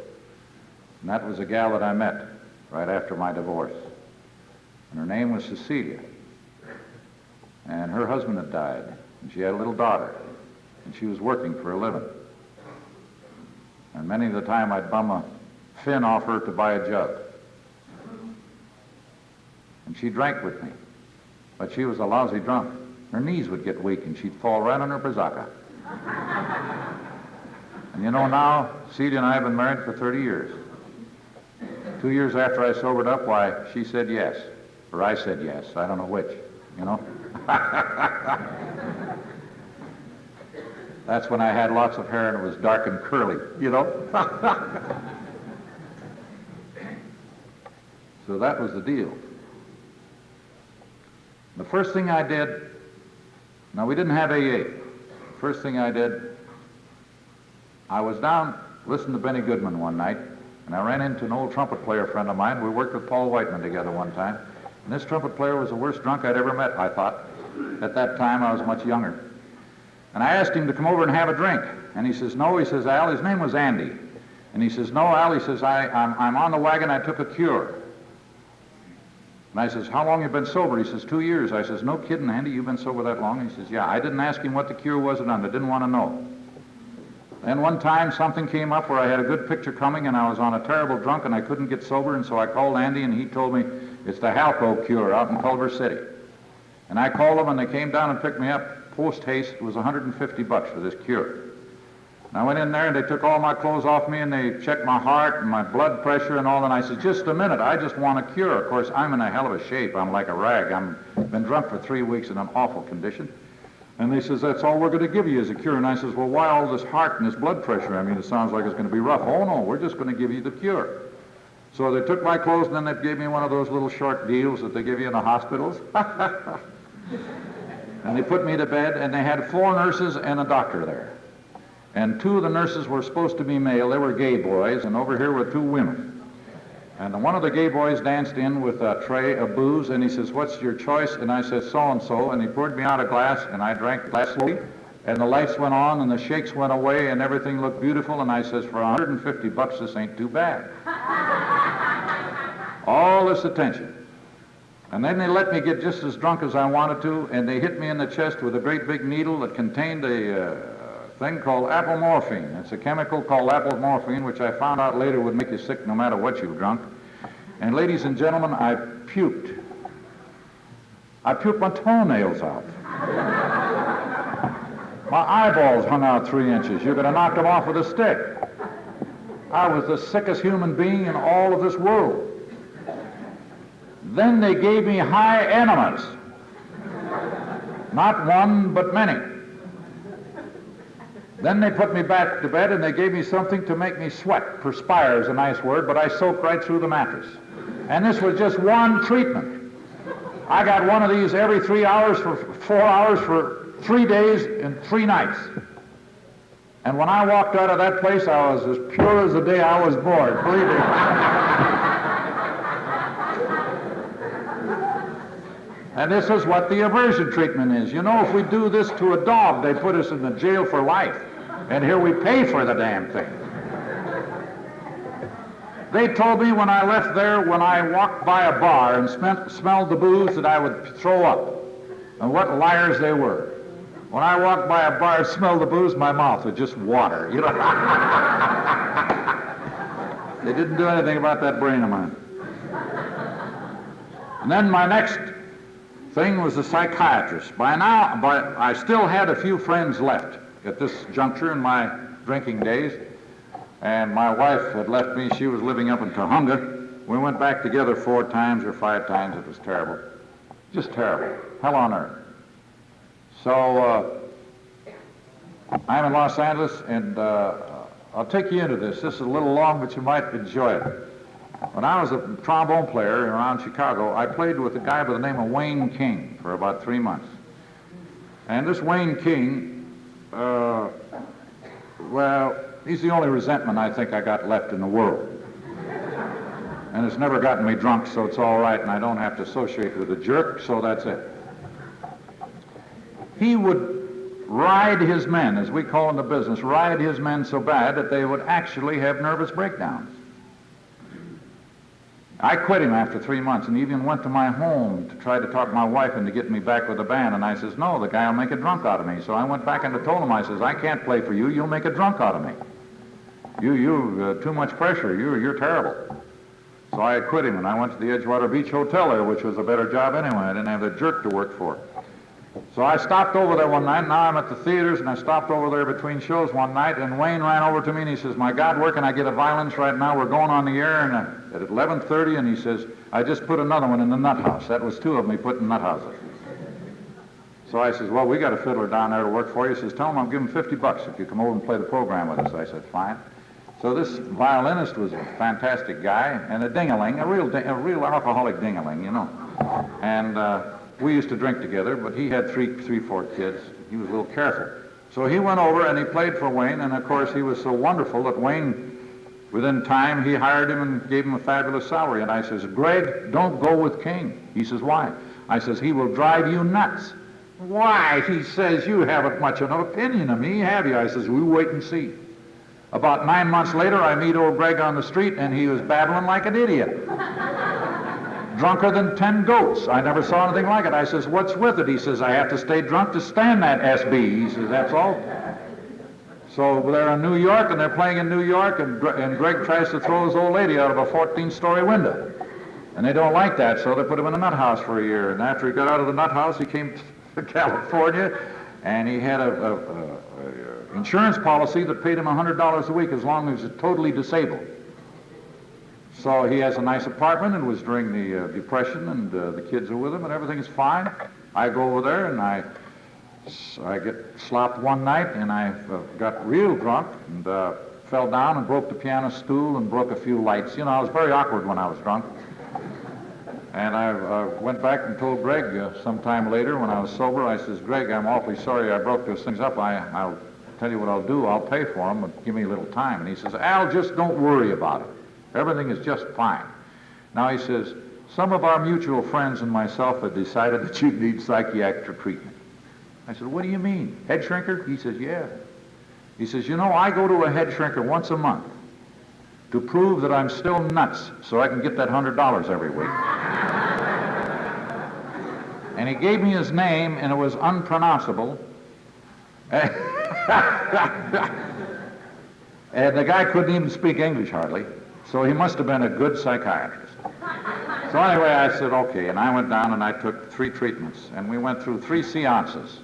and that was a gal that I met right after my divorce. And her name was Cecilia. And her husband had died, and she had a little daughter, and she was working for a living. And many of the time I'd bum a fin off her to buy a jug. And she drank with me, but she was a lousy drunk. Her knees would get weak, and she'd fall right on her brazaca. And you know now, Celia and I have been married for 30 years. 2 years after I sobered up, why, she said yes. Or I said yes. I don't know which, you know. That's when I had lots of hair and it was dark and curly, you know. So that was the deal. The first thing I did, now we didn't have AA. First thing I did, I was down listening to Benny Goodman one night, and I ran into an old trumpet player friend of mine. We worked with Paul Whiteman together one time. And this trumpet player was the worst drunk I'd ever met, I thought. At that time, I was much younger. And I asked him to come over and have a drink. And he says, no. He says, Al, his name was Andy. And he says, no, Al, he says, I'm on the wagon. I took a cure. And I says, how long you been sober? He says, 2 years. I says, no kidding, Andy, you've been sober that long? He says, yeah. I didn't ask him what the cure was or none. I didn't want to know. Then one time something came up where I had a good picture coming and I was on a terrible drunk and I couldn't get sober, and so I called Andy and he told me it's the Halco cure out in Culver City. And I called them and they came down and picked me up post haste. It was $150 for this cure. And I went in there and they took all my clothes off me and they checked my heart and my blood pressure and all, and I said, just a minute, I just want a cure. Of course, I'm in a hell of a shape. I'm like a rag. I've been drunk for 3 weeks in an awful condition. And they says, that's all we're going to give you is a cure. And I says, well, why all this heart and this blood pressure? I mean, it sounds like it's going to be rough. Oh, no, we're just going to give you the cure. So they took my clothes and then they gave me one of those little short deals that they give you in the hospitals. And they put me to bed, and they had 4 nurses and a doctor there. And 2 of the nurses were supposed to be male. They were gay boys, and over here were 2 women. And one of the gay boys danced in with a tray of booze, and he says, what's your choice? And I said, so-and-so, and he poured me out a glass, and I drank the glass slowly, and the lights went on, and the shakes went away, and everything looked beautiful, and I says, for $150, this ain't too bad. All this attention. And then they let me get just as drunk as I wanted to, and they hit me in the chest with a great big needle that contained a thing called apomorphine. It's a chemical called apomorphine, which I found out later would make you sick no matter what you've drunk. And ladies and gentlemen, I puked. I puked my toenails out. My eyeballs hung out 3 inches. You could have knocked them off with a stick. I was the sickest human being in all of this world. Then they gave me high enemas. Not one, but many. Then they put me back to bed and they gave me something to make me sweat. Perspire is a nice word, but I soaked right through the mattress. And this was just one treatment. I got one of these every 3 hours for 4 hours for 3 days and 3 nights. And when I walked out of that place, I was as pure as the day I was born, believe me. And this is what the aversion treatment is. You know, if we do this to a dog, they put us in the jail for life. And here we pay for the damn thing. They told me when I left there, when I walked by a bar and smelled the booze, that I would throw up. And what liars they were. When I walked by a bar and smelled the booze, my mouth would just water, you know. They didn't do anything about that brain of mine. And then my next thing was a psychiatrist. By now, I still had a few friends left at this juncture in my drinking days, and my wife had left me. She was living up in Tujunga. We went back together 4 times or 5 times. It was terrible. Just terrible. Hell on earth. So I'm in Los Angeles, and I'll take you into this. This is a little long, but you might enjoy it. When I was a trombone player around Chicago, I played with a guy by the name of Wayne King for about 3 months. And this Wayne King, well, he's the only resentment I think I got left in the world. and it's never gotten me drunk, so it's all right, and I don't have to associate with a jerk, so that's it. He would ride his men, as we call in the business, ride his men so bad that they would actually have nervous breakdowns. I quit him after 3 months and even went to my home to try to talk my wife into getting me back with the band, and I says, no, the guy will make a drunk out of me. So I went back and told him, I says, I can't play for you, you'll make a drunk out of me. You too much pressure, you're terrible. So I quit him and I went to the Edgewater Beach Hotel there, which was a better job anyway. I didn't have the jerk to work for. So I stopped over there one night. Now I'm at the theaters, and I stopped over there between shows one night, and Wayne ran over to me and he says, my God, where can I get a violence right now? We're going on the air and at 11:30, and he says, I just put another one in the nut house. That was 2 of me putting nut houses. So I says, well, we got a fiddler down there to work for you. He says, tell him I'll give him $50 if you come over and play the program with us. I said, fine. So this violinist was a fantastic guy, and a ding-a-ling, a real alcoholic ding-a-ling, you know. And we used to drink together, but he had 4 kids. He was a little careful. So he went over and he played for Wayne, and of course he was so wonderful that Wayne, within time, he hired him and gave him a fabulous salary. And I says, Greg, don't go with King. He says, why? I says, he will drive you nuts. Why? He says, you haven't much of an opinion of me, have you? I says, we wait and see. About 9 months later, I meet old Greg on the street, and he was babbling like an idiot. Drunker than 10 goats. I never saw anything like it. I says, what's with it? He says, I have to stay drunk to stand that SB. He says, that's all. So they're in New York, and they're playing in New York, and Greg tries to throw his old lady out of a 14-story window. And they don't like that, so they put him in a nut house for a year. And after he got out of the nut house, he came to California, and he had a insurance policy that paid him $100 a week as long as he was totally disabled. So he has a nice apartment, and it was during the Depression, and the kids are with him, and everything is fine. I go over there, and I get slopped one night, and I got real drunk, and fell down and broke the piano stool and broke a few lights. You know, I was very awkward when I was drunk. And I went back and told Greg sometime later when I was sober, I says, Greg, I'm awfully sorry I broke those things up. I'll tell you what I'll do. I'll pay for them, but give me a little time. And he says, Al, just don't worry about it. Everything is just fine. Now he says, some of our mutual friends and myself have decided that you need psychiatric treatment. I said, what do you mean? Head shrinker? He says, yeah. He says, you know, I go to a head shrinker once a month to prove that I'm still nuts so I can get that $100 every week. And he gave me his name, and it was unpronounceable. And the guy couldn't even speak English hardly, so he must have been a good psychiatrist. So anyway, I said, okay, and I went down and I took 3 treatments, and we went through 3 seances.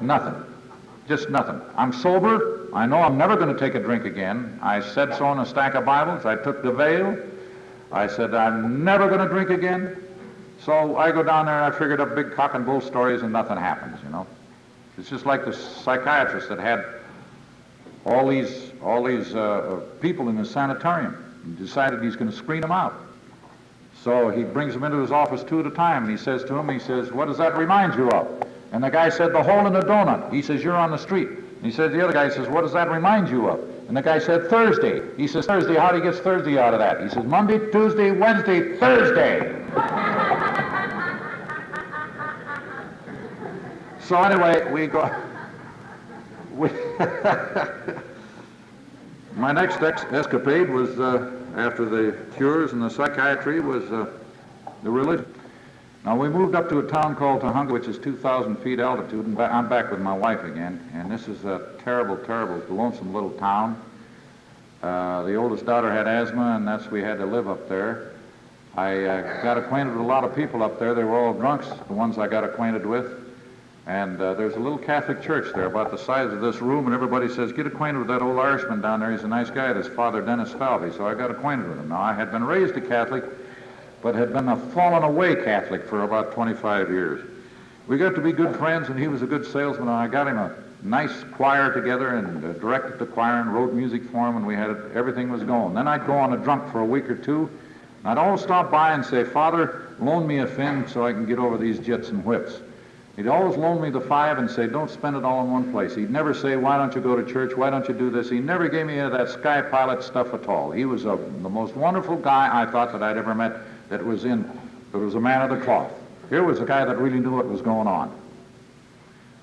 Nothing. Just nothing. I'm sober. I know I'm never going to take a drink again. I said so in a stack of Bibles. I took the veil. I said, I'm never going to drink again. So I go down there and I figured up big cock and bull stories, and nothing happens, you know. It's just like the psychiatrist that had all these people in the sanitarium and decided he's going to screen them out. So he brings them into his office 2 at a time, and he says to him, he says, what does that remind you of? And the guy said, the hole in the donut. He says, you're on the street. And he says, the other guy says, what does that remind you of? And the guy said, Thursday. He says, Thursday, how do you get Thursday out of that? He says, Monday, Tuesday, Wednesday, Thursday. So anyway, we go... My next escapade was, after the cures and the psychiatry, was the religion. Now, we moved up to a town called Tahunga, which is 2,000 feet altitude, and I'm back with my wife again, and this is a terrible, terrible, lonesome little town. The oldest daughter had asthma, and that's we had to live up there. I got acquainted with a lot of people up there. They were all drunks, the ones I got acquainted with. And there's a little Catholic church there about the size of this room, and everybody says, get acquainted with that old Irishman down there. He's a nice guy. That's Father Dennis Falvey. So I got acquainted with him. Now, I had been raised a Catholic, but had been a fallen-away Catholic for about 25 years. We got to be good friends, and he was a good salesman, and I got him a nice choir together and directed the choir and wrote music for him, and we had it, everything was going. Then I'd go on a drunk for a week or two, and I'd always stop by and say, Father, loan me a fin so I can get over these jits and whips. He'd always loan me the 5 and say, don't spend it all in one place. He'd never say, why don't you go to church? Why don't you do this? He never gave me any of that sky pilot stuff at all. He was the most wonderful guy I thought that I'd ever met that was a man of the cloth. Here was a guy that really knew what was going on.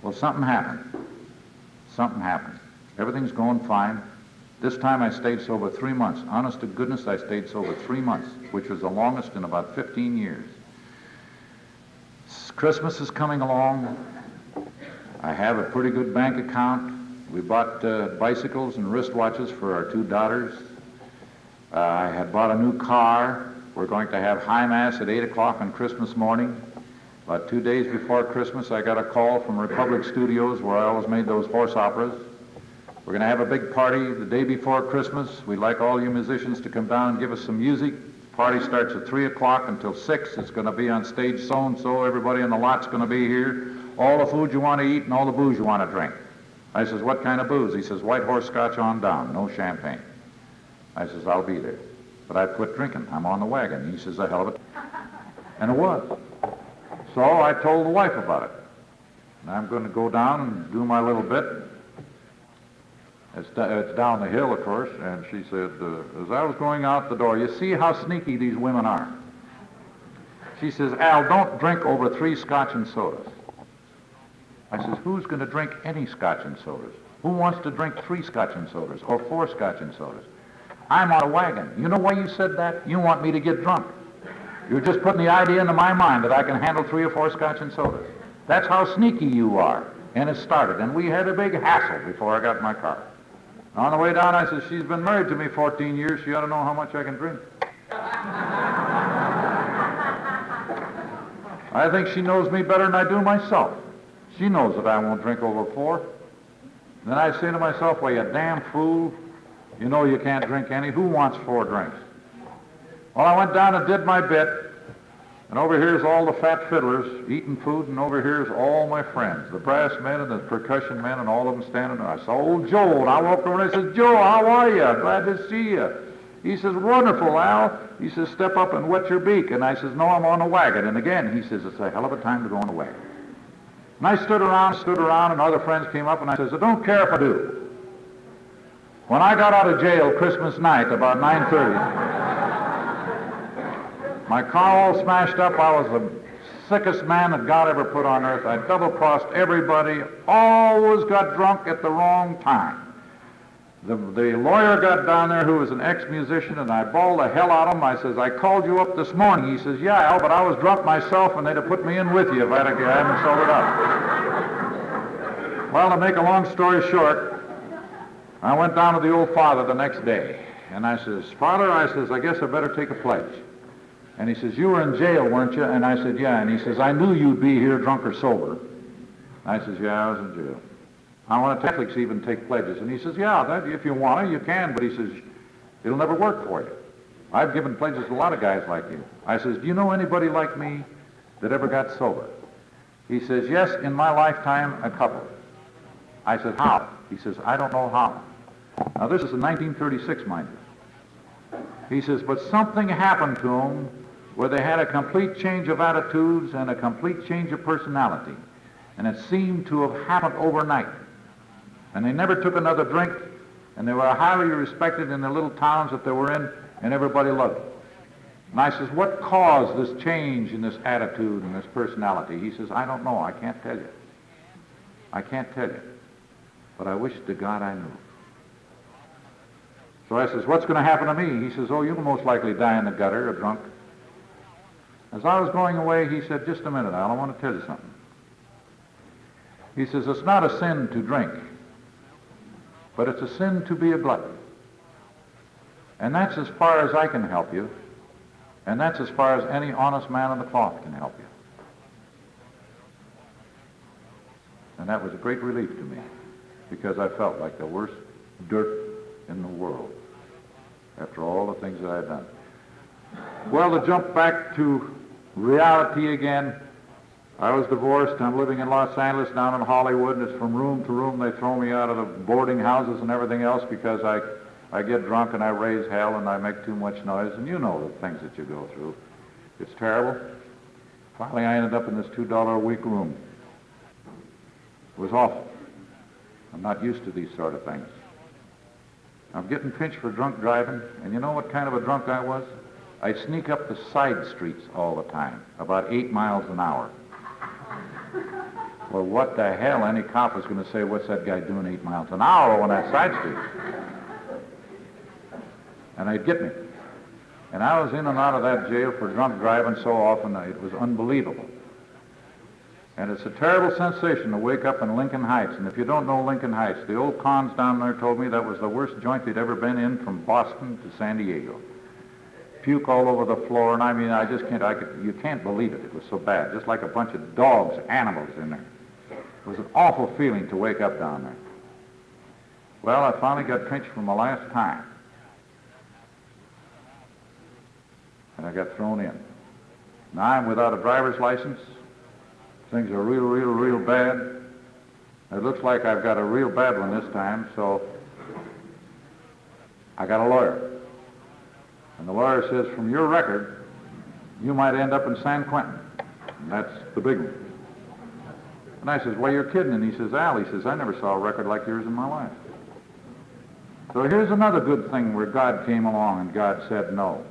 Well, something happened. Something happened. Everything's going fine. This time I stayed sober 3 months. Honest to goodness, I stayed sober 3 months, which was the longest in about 15 years. Christmas is coming along. I have a pretty good bank account. We bought bicycles and wristwatches for our 2 daughters. I had bought a new car. We're going to have high mass at 8 o'clock on Christmas morning. About 2 days before Christmas, I got a call from Republic Studios, where I always made those horse operas. We're going to have a big party the day before Christmas. We'd like all you musicians to come down and give us some music. Party starts at 3 o'clock until 6. It's going to be on stage so-and-so. Everybody in the lot's going to be here. All the food you want to eat and all the booze you want to drink. I says, what kind of booze? He says, white horse scotch on down, no champagne. I says, I'll be there. But I quit drinking. I'm on the wagon. He says, a hell of it. And it was. So I told the wife about it. And I'm going to go down and do my little bit. It's down the hill, of course, and she said, as I was going out the door, you see how sneaky these women are. She says, Al, don't drink over 3 scotch and sodas. I says, who's going to drink any scotch and sodas? Who wants to drink 3 scotch and sodas or 4 scotch and sodas? I'm on a wagon. You know why you said that? You want me to get drunk. You're just putting the idea into my mind that I can handle 3 or 4 scotch and sodas. That's how sneaky you are. And it started, and we had a big hassle before I got in my car. On the way down, I said, she's been married to me 14 years. She ought to know how much I can drink. I think she knows me better than I do myself. She knows that I won't drink over 4. Then I say to myself, well, you damn fool. You know you can't drink any. Who wants 4 drinks? Well, I went down and did my bit. And over here's all the fat fiddlers eating food, and over here's all my friends, the brass men and the percussion men, and all of them standing there. I saw old Joe, and I walked over and I said, Joe, how are you? Glad to see you. He says, wonderful, Al. He says, step up and wet your beak. And I says, no, I'm on a wagon. And again, he says, it's a hell of a time to go on a wagon. And I stood around, and other friends came up, and I says, I don't care if I do. When I got out of jail Christmas night, about 9:30, my car all smashed up. I was the sickest man that God ever put on earth. I double-crossed everybody, always got drunk at the wrong time. The lawyer got down there who was an ex-musician, and I bawled the hell out of him. I says, I called you up this morning. He says, yeah, Al, but I was drunk myself, and they'd have put me in with you if I hadn't sobered up. Well, to make a long story short, I went down to the old father the next day, and I says, Father, I says, I guess I better take a pledge. And he says, you were in jail, weren't you? And I said, yeah. And he says, I knew you'd be here drunk or sober. I says, yeah, I was in jail. I want Catholics even take pledges. And he says, yeah, if you want to, you can. But he says, it'll never work for you. I've given pledges to a lot of guys like you. I says, do you know anybody like me that ever got sober? He says, yes, in my lifetime, a couple. I said, how? He says, I don't know how. Now, this is in 1936, mind you. He says, but something happened to them where they had a complete change of attitudes and a complete change of personality. And it seemed to have happened overnight. And they never took another drink, and they were highly respected in the little towns that they were in, and everybody loved them. And I says, what caused this change in this attitude and this personality? He says, I don't know. I can't tell you. I can't tell you. But I wish to God I knew. So I says, what's going to happen to me? He says, oh, you'll most likely die in the gutter or drunk. As I was going away, he said, just a minute, Al, I want to tell you something. He says, it's not a sin to drink, but it's a sin to be a glutton. And that's as far as I can help you, and that's as far as any honest man on the cloth can help you. And that was a great relief to me, because I felt like the worst dirt in the world after all the things that I had done. Well, to jump back to reality again, I was divorced. I'm living in Los Angeles down in Hollywood, and it's from room to room. They throw me out of the boarding houses and everything else because I get drunk and I raise hell and I make too much noise, and you know the things that you go through. It's terrible. Finally, I ended up in this $2 a week room. It was awful. I'm not used to these sort of things. I'm getting pinched for drunk driving, and you know what kind of a drunk I was? I'd sneak up the side streets all the time, about 8 miles an hour. Well, what the hell? Any cop was going to say, what's that guy doing 8 miles an hour on that side street? And they'd get me. And I was in and out of that jail for drunk driving so often, it was unbelievable. And it's a terrible sensation to wake up in Lincoln Heights. And if you don't know Lincoln Heights, the old cons down there told me that was the worst joint they'd ever been in from Boston to San Diego. Puke all over the floor, and I mean, you can't believe it. It was so bad, just like a bunch of dogs, animals in there. It was an awful feeling to wake up down there. Well, I finally got pinched for my last time. And I got thrown in. Now I'm without a driver's license. Things are real bad. It looks like I've got a real bad one this time, so I got a lawyer. And the lawyer says, from your record, you might end up in San Quentin. And that's the big one. And I says, well, you're kidding. And he says, Al, he says, I never saw a record like yours in my life. So here's another good thing where God came along and God said no.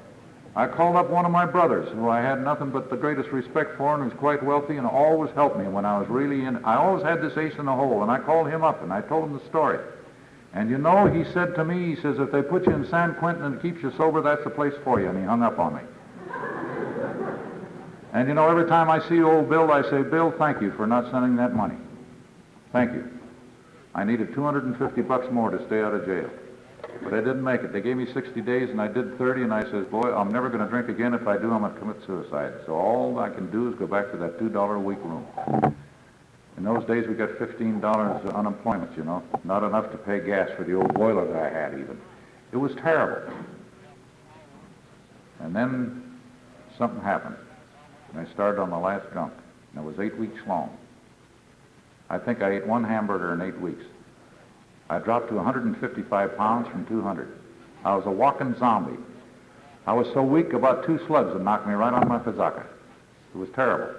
I called up one of my brothers, who I had nothing but the greatest respect for, and who's quite wealthy and always helped me when I was really in. I always had this ace in the hole, and I called him up and I told him the story. And you know, he said to me, he says, if they put you in San Quentin and it keeps you sober, that's the place for you. And he hung up on me. And you know, every time I see old Bill, I say, Bill, thank you for not sending that money. Thank you. I needed $250 more to stay out of jail. But I didn't make it. They gave me 60 days, and I did 30, and I says, boy, I'm never going to drink again. If I do, I'm going to commit suicide. So all I can do is go back to that $2 a week room. In those days, we got $15 unemployment, you know. Not enough to pay gas for the old boiler that I had, even. It was terrible. And then something happened. And I started on the last drunk. And it was 8 weeks long. I think I ate one hamburger in 8 weeks. I dropped to 155 pounds from 200. I was a walking zombie. I was so weak, about 2 slugs would knock me right on my pizaka. It was terrible.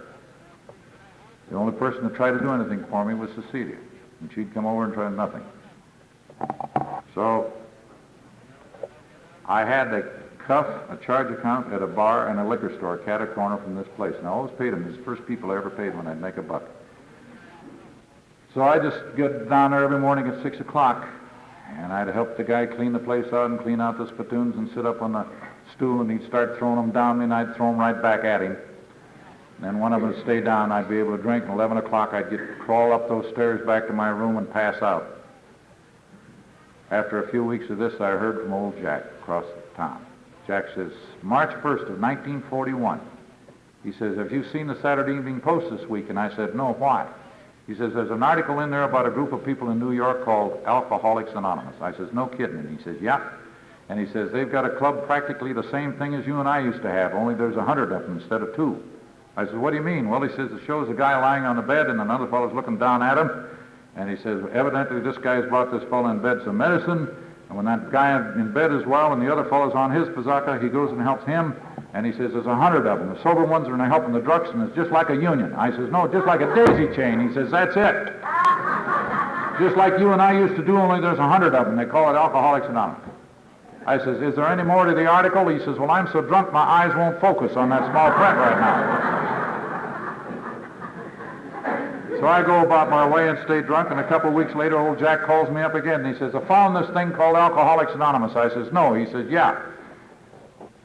The only person that tried to do anything for me was Cecilia, and she'd come over and try nothing. So I had a charge account at a bar and a liquor store, cat a corner from this place, and I always paid them. These first people I ever paid when I'd make a buck. So I just get down there every morning at 6 o'clock, and I'd help the guy clean the place out and clean out the spittoons and sit up on the stool, and he'd start throwing them down me, and I'd throw them right back at him. And then one of them would stay down, I'd be able to drink, and 11 o'clock I'd crawl up those stairs back to my room and pass out. After a few weeks of this, I heard from old Jack across the town. Jack says, March 1st of 1941. He says, have you seen the Saturday Evening Post this week? And I said, no, why? He says, there's an article in there about a group of people in New York called Alcoholics Anonymous. I says, no kidding. And he says, yeah. And he says, they've got a club practically the same thing as you and I used to have, only there's 100 of them instead of 2. I said, what do you mean? Well, he says, it shows a guy lying on the bed and another fellow's looking down at him. And he says, evidently this guy's brought this fellow in bed some medicine. And when that guy in bed is well and the other fellow's on his pizaka, he goes and helps him. And he says, there's 100 of them. The sober ones are helping the drunks, and it's just like a union. I says, no, just like a daisy chain. He says, that's it. Just like you and I used to do, only there's 100 of them. They call it Alcoholics Anonymous. I says, is there any more to the article? He says, well, I'm so drunk my eyes won't focus on that small print right now. So I go about my way and stay drunk, and a couple of weeks later, old Jack calls me up again, and he says, I found this thing called Alcoholics Anonymous. I says, no. He says, yeah.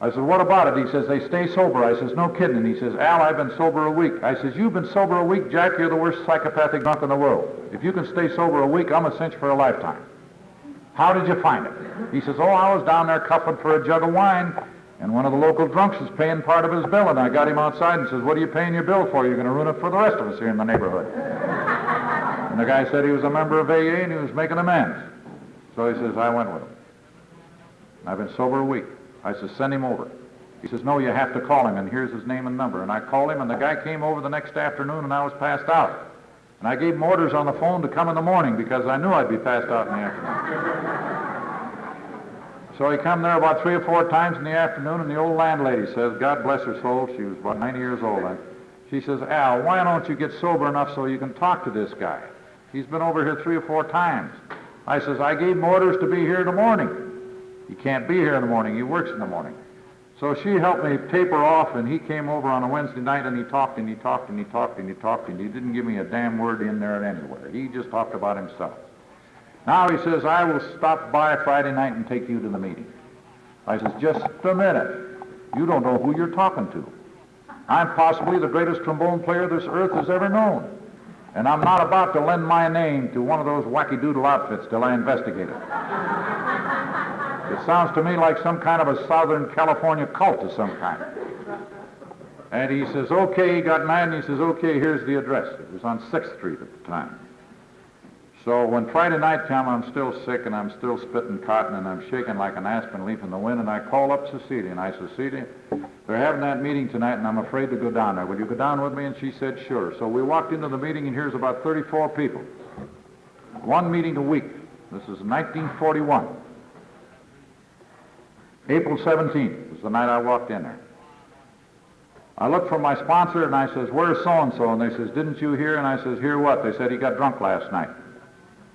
I said, what about it? He says, they stay sober. I says, no kidding. And he says, Al, I've been sober a week. I says, you've been sober a week, Jack? You're the worst psychopathic drunk in the world. If you can stay sober a week, I'm a cinch for a lifetime. How did you find it? He says, oh, I was down there cuffing for a jug of wine, and one of the local drunks was paying part of his bill, and I got him outside and says, what are you paying your bill for? You're going to ruin it for the rest of us here in the neighborhood. And the guy said he was a member of AA, and he was making amends. So he says, I went with him. I've been sober a week. I says, send him over. He says, no, you have to call him, and here's his name and number. And I called him, and the guy came over the next afternoon, and I was passed out. And I gave him orders on the phone to come in the morning because I knew I'd be passed out in the afternoon. So he come there about 3 or 4 times in the afternoon, and the old landlady says, God bless her soul, she was about 90 years old then. She says, Al, why don't you get sober enough so you can talk to this guy? He's been over here 3 or 4 times. I says, I gave him orders to be here in the morning. He can't be here in the morning. He works in the morning. So she helped me taper off, and he came over on a Wednesday night, and he talked, and he talked, and he talked, and he talked, and he didn't give me a damn word in there anywhere. He just talked about himself. Now he says, I will stop by Friday night and take you to the meeting. I says, just a minute. You don't know who you're talking to. I'm possibly the greatest trombone player this earth has ever known. And I'm not about to lend my name to one of those wacky-doodle outfits till I investigate it. It sounds to me like some kind of a Southern California cult of some kind. And he says, okay, he got mad, and he says, okay, here's the address. It was on 6th Street at the time. So when Friday night come, I'm still sick, and I'm still spitting cotton, and I'm shaking like an aspen leaf in the wind, and I call up Cecilia, and I said, Cecilia, they're having that meeting tonight, and I'm afraid to go down there. Will you go down with me? And she said, sure. So we walked into the meeting, and here's about 34 people. One meeting a week. This is 1941. April 17th was the night I walked in there. I looked for my sponsor, and I says, where's so-and-so? And they says, didn't you hear? And I says, hear what? They said he got drunk last night.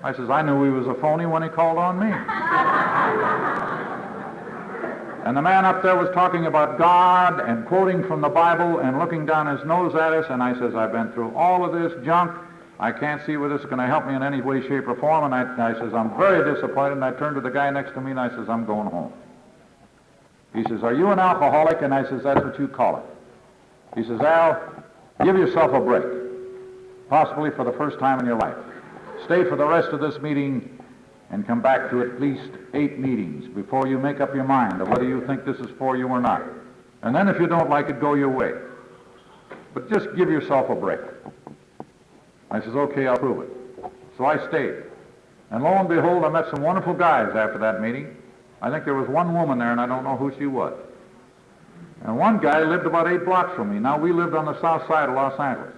I says, I knew he was a phony when he called on me. And the man up there was talking about God and quoting from the Bible and looking down his nose at us, and I says, I've been through all of this junk. I can't see where this is going to help me in any way, shape, or form. And I says, I'm very disappointed. And I turned to the guy next to me, and I says, I'm going home. He says, are you an alcoholic? And I says, that's what you call it. He says, Al, give yourself a break, possibly for the first time in your life. Stay for the rest of this meeting and come back to at least 8 meetings before you make up your mind of whether you think this is for you or not. And then if you don't like it, go your way. But just give yourself a break. I says, okay, I'll prove it. So I stayed. And lo and behold, I met some wonderful guys after that meeting. I think there was one woman there, and I don't know who she was. And one guy lived about 8 blocks from me. Now, we lived on the south side of Los Angeles.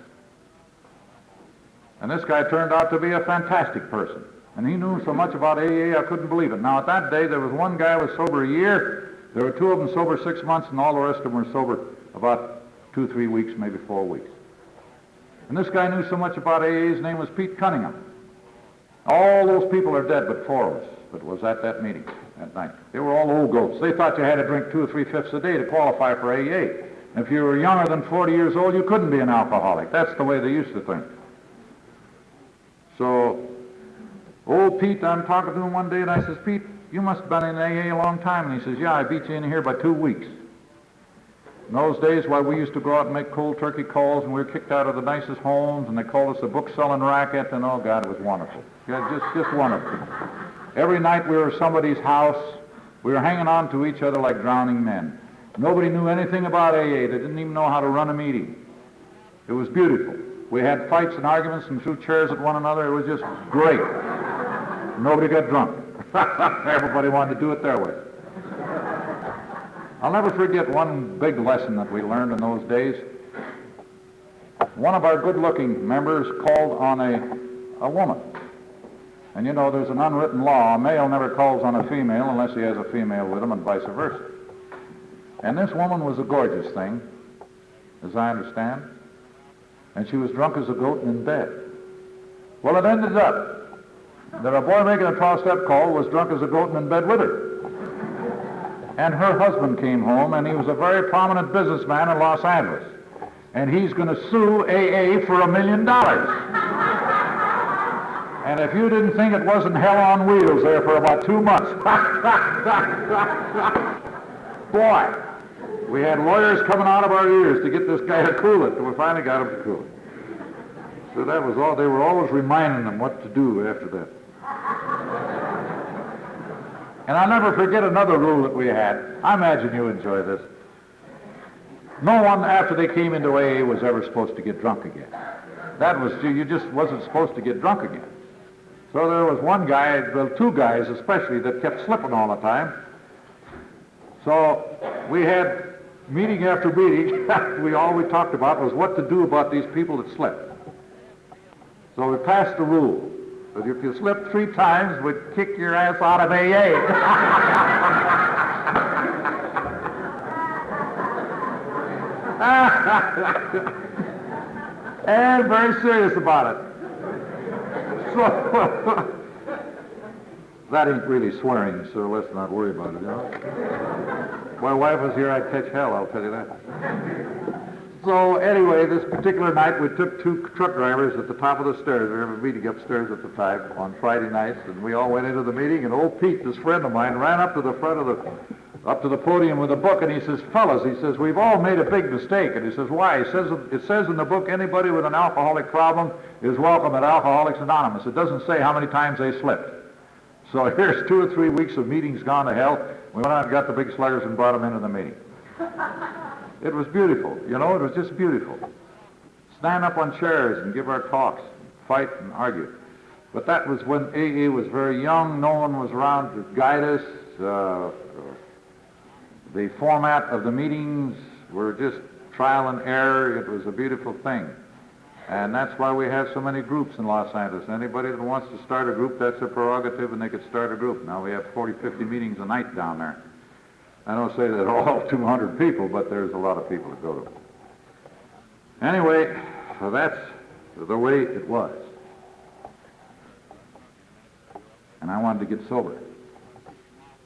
And this guy turned out to be a fantastic person. And he knew so much about AA, I couldn't believe it. Now, at that day, there was one guy who was sober a year. There were 2 of them sober 6 months, and all the rest of them were sober about 2 or 3 weeks, maybe 4 weeks. And this guy knew so much about AA, his name was Pete Cunningham. All those people are dead but 4 of us that was at that meeting that night. They were all old goats. They thought you had to drink 2 or 3 fifths a day to qualify for AA. And if you were younger than 40 years old, you couldn't be an alcoholic. That's the way they used to think. So, old Pete, I'm talking to him one day, and I says, Pete, you must have been in AA a long time. And he says, yeah, I beat you in here by 2 weeks. In those days, why, we used to go out and make cold turkey calls, and we were kicked out of the nicest homes, and they called us the book-selling racket, and oh, God, it was wonderful. Yeah, just wonderful. Every night we were at somebody's house. We were hanging on to each other like drowning men. Nobody knew anything about AA. They didn't even know how to run a meeting. It was beautiful. We had fights and arguments and threw chairs at one another. It was just great. Nobody got drunk. Everybody wanted to do it their way. I'll never forget one big lesson that we learned in those days. One of our good-looking members called on a woman. And you know, there's an unwritten law. A male never calls on a female unless he has a female with him, and vice versa. And this woman was a gorgeous thing, as I understand. And she was drunk as a goat and in bed. Well, it ended up that a boy making a 12-step call was drunk as a goat and in bed with her. And her husband came home, and he was a very prominent businessman in Los Angeles. And he's going to sue AA for $1 million. And if you didn't think it wasn't hell on wheels there for about 2 months. Boy, we had lawyers coming out of our ears to get this guy to cool it, and we finally got him to cool it. So that was all. They were always reminding them what to do after that. And I'll never forget another rule that we had. I imagine you enjoy this. No one, after they came into AA, was ever supposed to get drunk again. That was, you just wasn't supposed to get drunk again. So there was one guy, well, 2 guys especially, that kept slipping all the time. So we had meeting after meeting. All we talked about was what to do about these people that slip. So we passed the rule that if you slip 3 times, we'd kick your ass out of AA. And very serious about it. So, that ain't really swearing, so let's not worry about it, you know. If my wife was here, I'd catch hell, I'll tell you that. So anyway, this particular night, we took two truck drivers at the top of the stairs. We were having a meeting upstairs at the time on Friday nights, and we all went into the meeting, and old Pete, this friend of mine, ran up to the front of up to the podium with a book, and he says, fellas, he says, we've all made a big mistake. And he says, why? It says in the book, anybody with an alcoholic problem is welcome at Alcoholics Anonymous. It doesn't say how many times they slipped. So here's 2 or 3 weeks of meetings gone to hell. We went out and got the big sluggers and brought them into the meeting. It was beautiful, you know, it was just beautiful. Stand up on chairs and give our talks, fight and argue. But that was when AA was very young, no one was around to guide us. The format of the meetings were just trial and error. It was a beautiful thing. And that's why we have so many groups in Los Angeles. Anybody that wants to start a group, that's their prerogative, and they could start a group. Now we have 40, 50 meetings a night down there. I don't say that they're all 200 people, but there's a lot of people that go to them. Anyway, so that's the way it was. And I wanted to get sober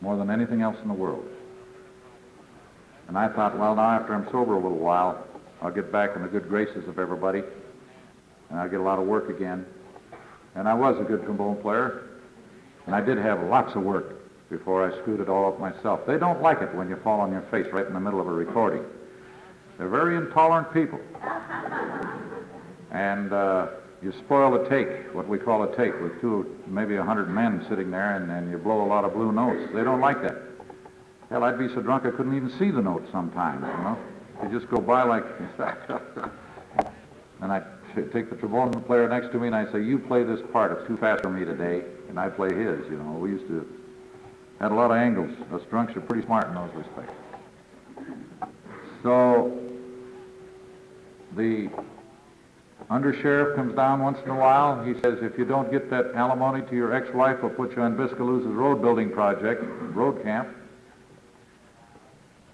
more than anything else in the world. And I thought, well, now after I'm sober a little while, I'll get back in the good graces of everybody, and I'll get a lot of work again. And I was a good trombone player, and I did have lots of work before I screwed it all up myself. They don't like it when you fall on your face right in the middle of a recording. They're very intolerant people. And you spoil a take, what we call a take, with maybe 100 men sitting there, and you blow a lot of blue notes. They don't like that. Hell, I'd be so drunk I couldn't even see the notes sometimes, you know. You just go by like... And I'd take the trombone player next to me and I'd say, you play this part, it's too fast for me today. And I'd play his, you know. We used to... had a lot of angles. Us drunks are pretty smart in those respects. So the undersheriff comes down once in a while. He says, if you don't get that alimony to your ex-wife, we'll put you on Biscaloosa's road building project, road camp.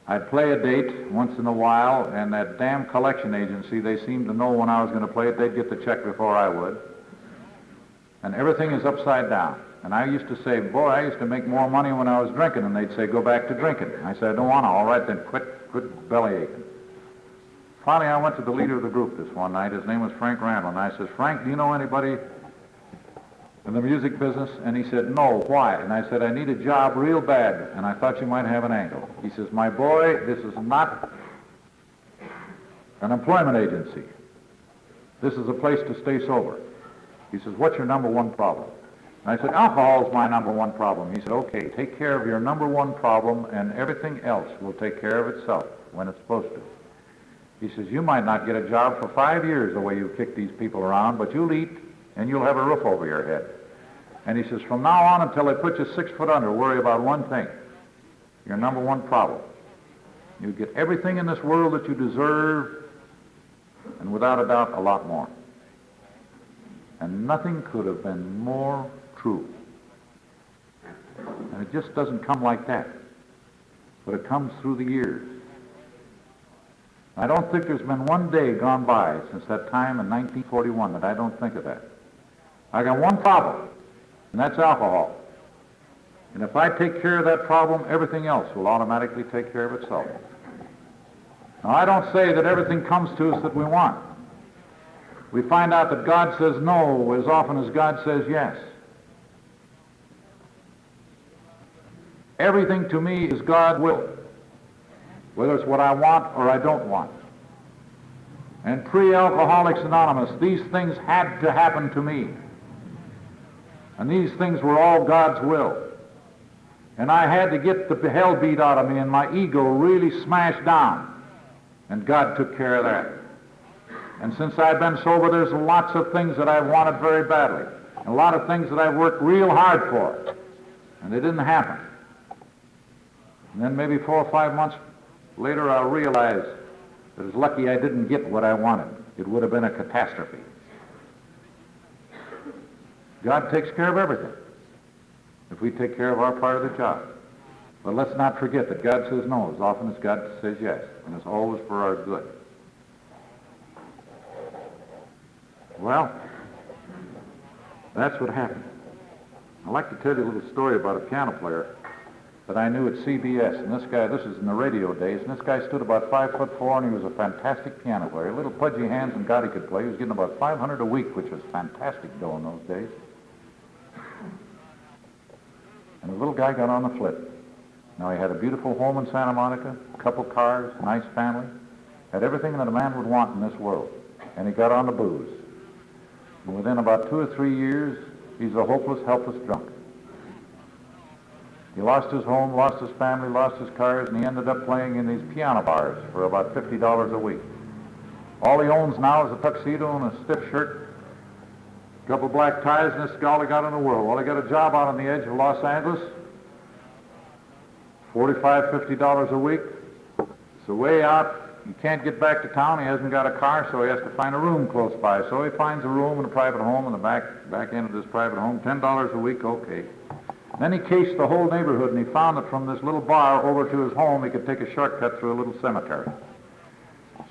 I'd play a date once in a while, and that damn collection agency, they seemed to know when I was going to play it. They'd get the check before I would. And everything is upside down. And I used to say, boy, I used to make more money when I was drinking. And they'd say, go back to drinking. I said, I don't want to. All right, then quit belly aching. Finally, I went to the leader of the group this one night. His name was Frank Randall. And I said, Frank, do you know anybody in the music business? And he said, no, why? And I said, I need a job real bad. And I thought you might have an angle. He says, my boy, this is not an employment agency. This is a place to stay sober. He says, what's your number one problem? And I said, alcohol is my number one problem. He said, okay, take care of your number one problem and everything else will take care of itself when it's supposed to. He says, you might not get a job for 5 years the way you kick these people around, but you'll eat and you'll have a roof over your head. And he says, from now on until they put you 6 foot under, worry about one thing, your number one problem. You get everything in this world that you deserve, and without a doubt, a lot more. And nothing could have been more true. And it just doesn't come like that, but it comes through the years. I don't think there's been one day gone by since that time in 1941 that I don't think of that. I got one problem, and that's alcohol. And if I take care of that problem, everything else will automatically take care of itself. Now, I don't say that everything comes to us that we want. We find out that God says no as often as God says yes. Everything to me is God's will, whether it's what I want or I don't want. And pre-Alcoholics Anonymous, these things had to happen to me. And these things were all God's will. And I had to get the hell beat out of me and my ego really smashed down. And God took care of that. And since I've been sober, there's lots of things that I've wanted very badly. And a lot of things that I've worked real hard for. And they didn't happen. And then maybe 4 or 5 months later, I'll realize that it's lucky I didn't get what I wanted. It would have been a catastrophe. God takes care of everything if we take care of our part of the job. But let's not forget that God says no as often as God says yes, and it's always for our good. Well, That's what happened. I'd like to tell you a little story about a piano player that I knew at CBS. And this is in the radio days, and this guy stood about 5'4", and he was a fantastic piano player. Little pudgy hands, and God, he could play. He was getting about $500 a week, which was fantastic dough in those days. And the little guy got on the flip. Now, he had a beautiful home in Santa Monica, a couple cars, nice family, had everything that a man would want in this world. And he got on the booze. And within about 2 or 3 years, he's a hopeless, helpless drunk. He lost his home, lost his family, lost his cars, and he ended up playing in these piano bars for about $50 a week. All he owns now is a tuxedo and a stiff shirt, a couple black ties, and this is all he got in the world. Well, he got a job out on the edge of Los Angeles, $45, $50 a week. It's a way out. He can't get back to town. He hasn't got a car, so he has to find a room close by. So he finds a room in a private home in the back end of this private home, $10 a week, okay. Then he cased the whole neighborhood, and he found that from this little bar over to his home, he could take a shortcut through a little cemetery.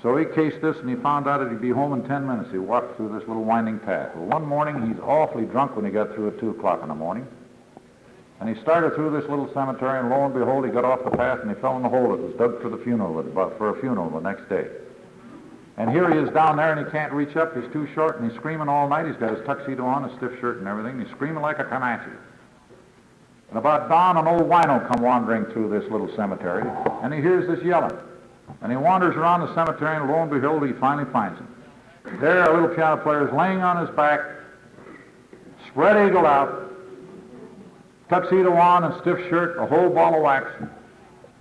So he cased this, and he found out that he'd be home in 10 minutes. He walked through this little winding path. Well, one morning, he's awfully drunk when he got through at 2 o'clock in the morning. And he started through this little cemetery, and lo and behold, he got off the path, and he fell in the hole that was dug for the funeral, for a funeral the next day. And here he is down there, and he can't reach up. He's too short, and he's screaming all night. He's got his tuxedo on, a stiff shirt and everything. He's screaming like a Comanche. And about dawn, an old wino come wandering through this little cemetery, and he hears this yelling. And he wanders around the cemetery, and lo and behold, he finally finds him. There, a little piano player is laying on his back, spread-eagled out, tuxedo on and stiff shirt, a whole ball of wax. And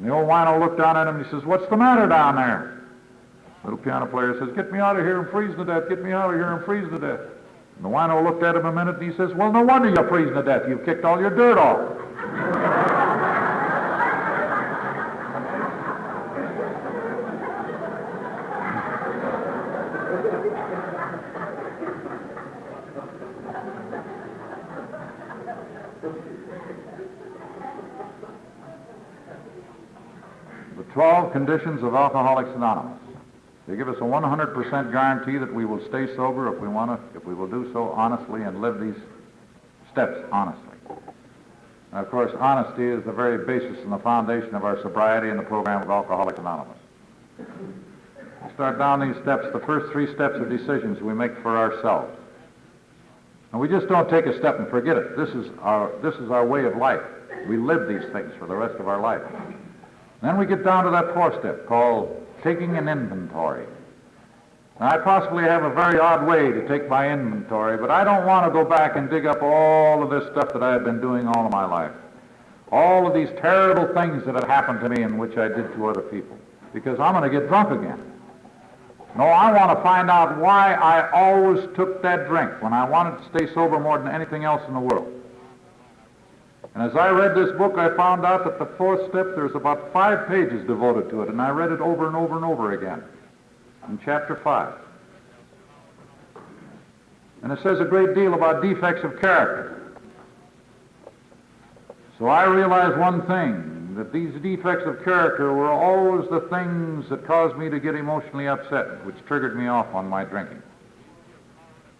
the old wino looked down at him, and he says, "What's the matter down there?" Little piano player says, "Get me out of here, I'm freezing to death. Get me out of here, I'm freezing to death." And the wino looked at him a minute, and he says, "Well, no wonder you're freezing to death. You've kicked all your dirt off." The 12 conditions of Alcoholics Anonymous. They give us a 100% guarantee that we will stay sober if we will do so honestly and live these steps honestly. And of course, honesty is the very basis and the foundation of our sobriety and the program of Alcoholics Anonymous. We start down these steps. The first 3 steps are decisions we make for ourselves. And we just don't take a step and forget it. This is our way of life. We live these things for the rest of our life. Then we get down to that 4th step called taking an inventory. Now, I possibly have a very odd way to take my inventory, but I don't want to go back and dig up all of this stuff that I have been doing all of my life. All of these terrible things that have happened to me and which I did to other people, because I'm going to get drunk again. No, I want to find out why I always took that drink when I wanted to stay sober more than anything else in the world. And as I read this book, I found out that the 4th step, there's about 5 pages devoted to it, and I read it over and over and over again in chapter 5. And it says a great deal about defects of character. So I realized one thing, that these defects of character were always the things that caused me to get emotionally upset, which triggered me off on my drinking.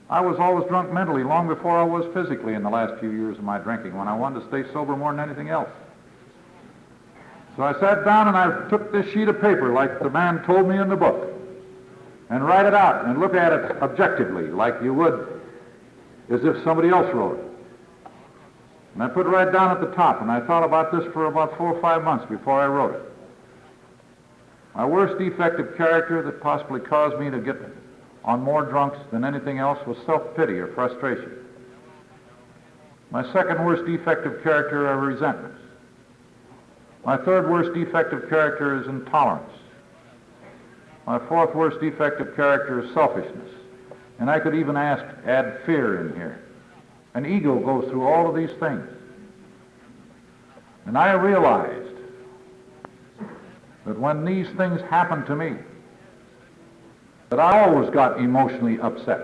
I was always drunk mentally long before I was physically in the last few years of my drinking, when I wanted to stay sober more than anything else. So I sat down and I took this sheet of paper like the man told me in the book, and write it out and look at it objectively like you would as if somebody else wrote it. And I put it right down at the top, and I thought about this for about 4 or 5 months before I wrote it. My worst defect of character that possibly caused me to get on more drunks than anything else was self-pity or frustration. My second worst defect of character are resentments. My third worst defect of character is intolerance. My 4th worst defect of character is selfishness. And I could even add fear in here. An ego goes through all of these things. And I realized that when these things happened to me, that I always got emotionally upset,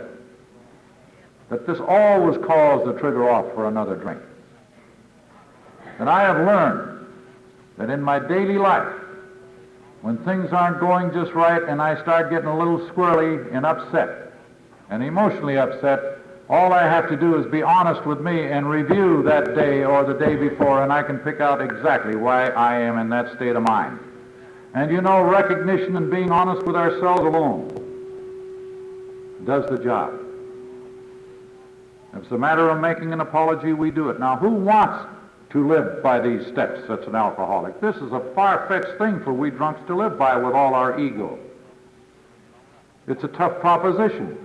that this always caused the trigger off for another drink. And I have learned that in my daily life, when things aren't going just right and I start getting a little squirrely and upset and emotionally upset, All I have to do is be honest with me and review that day or the day before, and I can pick out exactly why I am in that state of mind. And you know, recognition and being honest with ourselves alone does the job. If it's a matter of making an apology, we do it. Now, who wants to live by these steps, such an alcoholic? This is a far-fetched thing for we drunks to live by with all our ego. It's a tough proposition,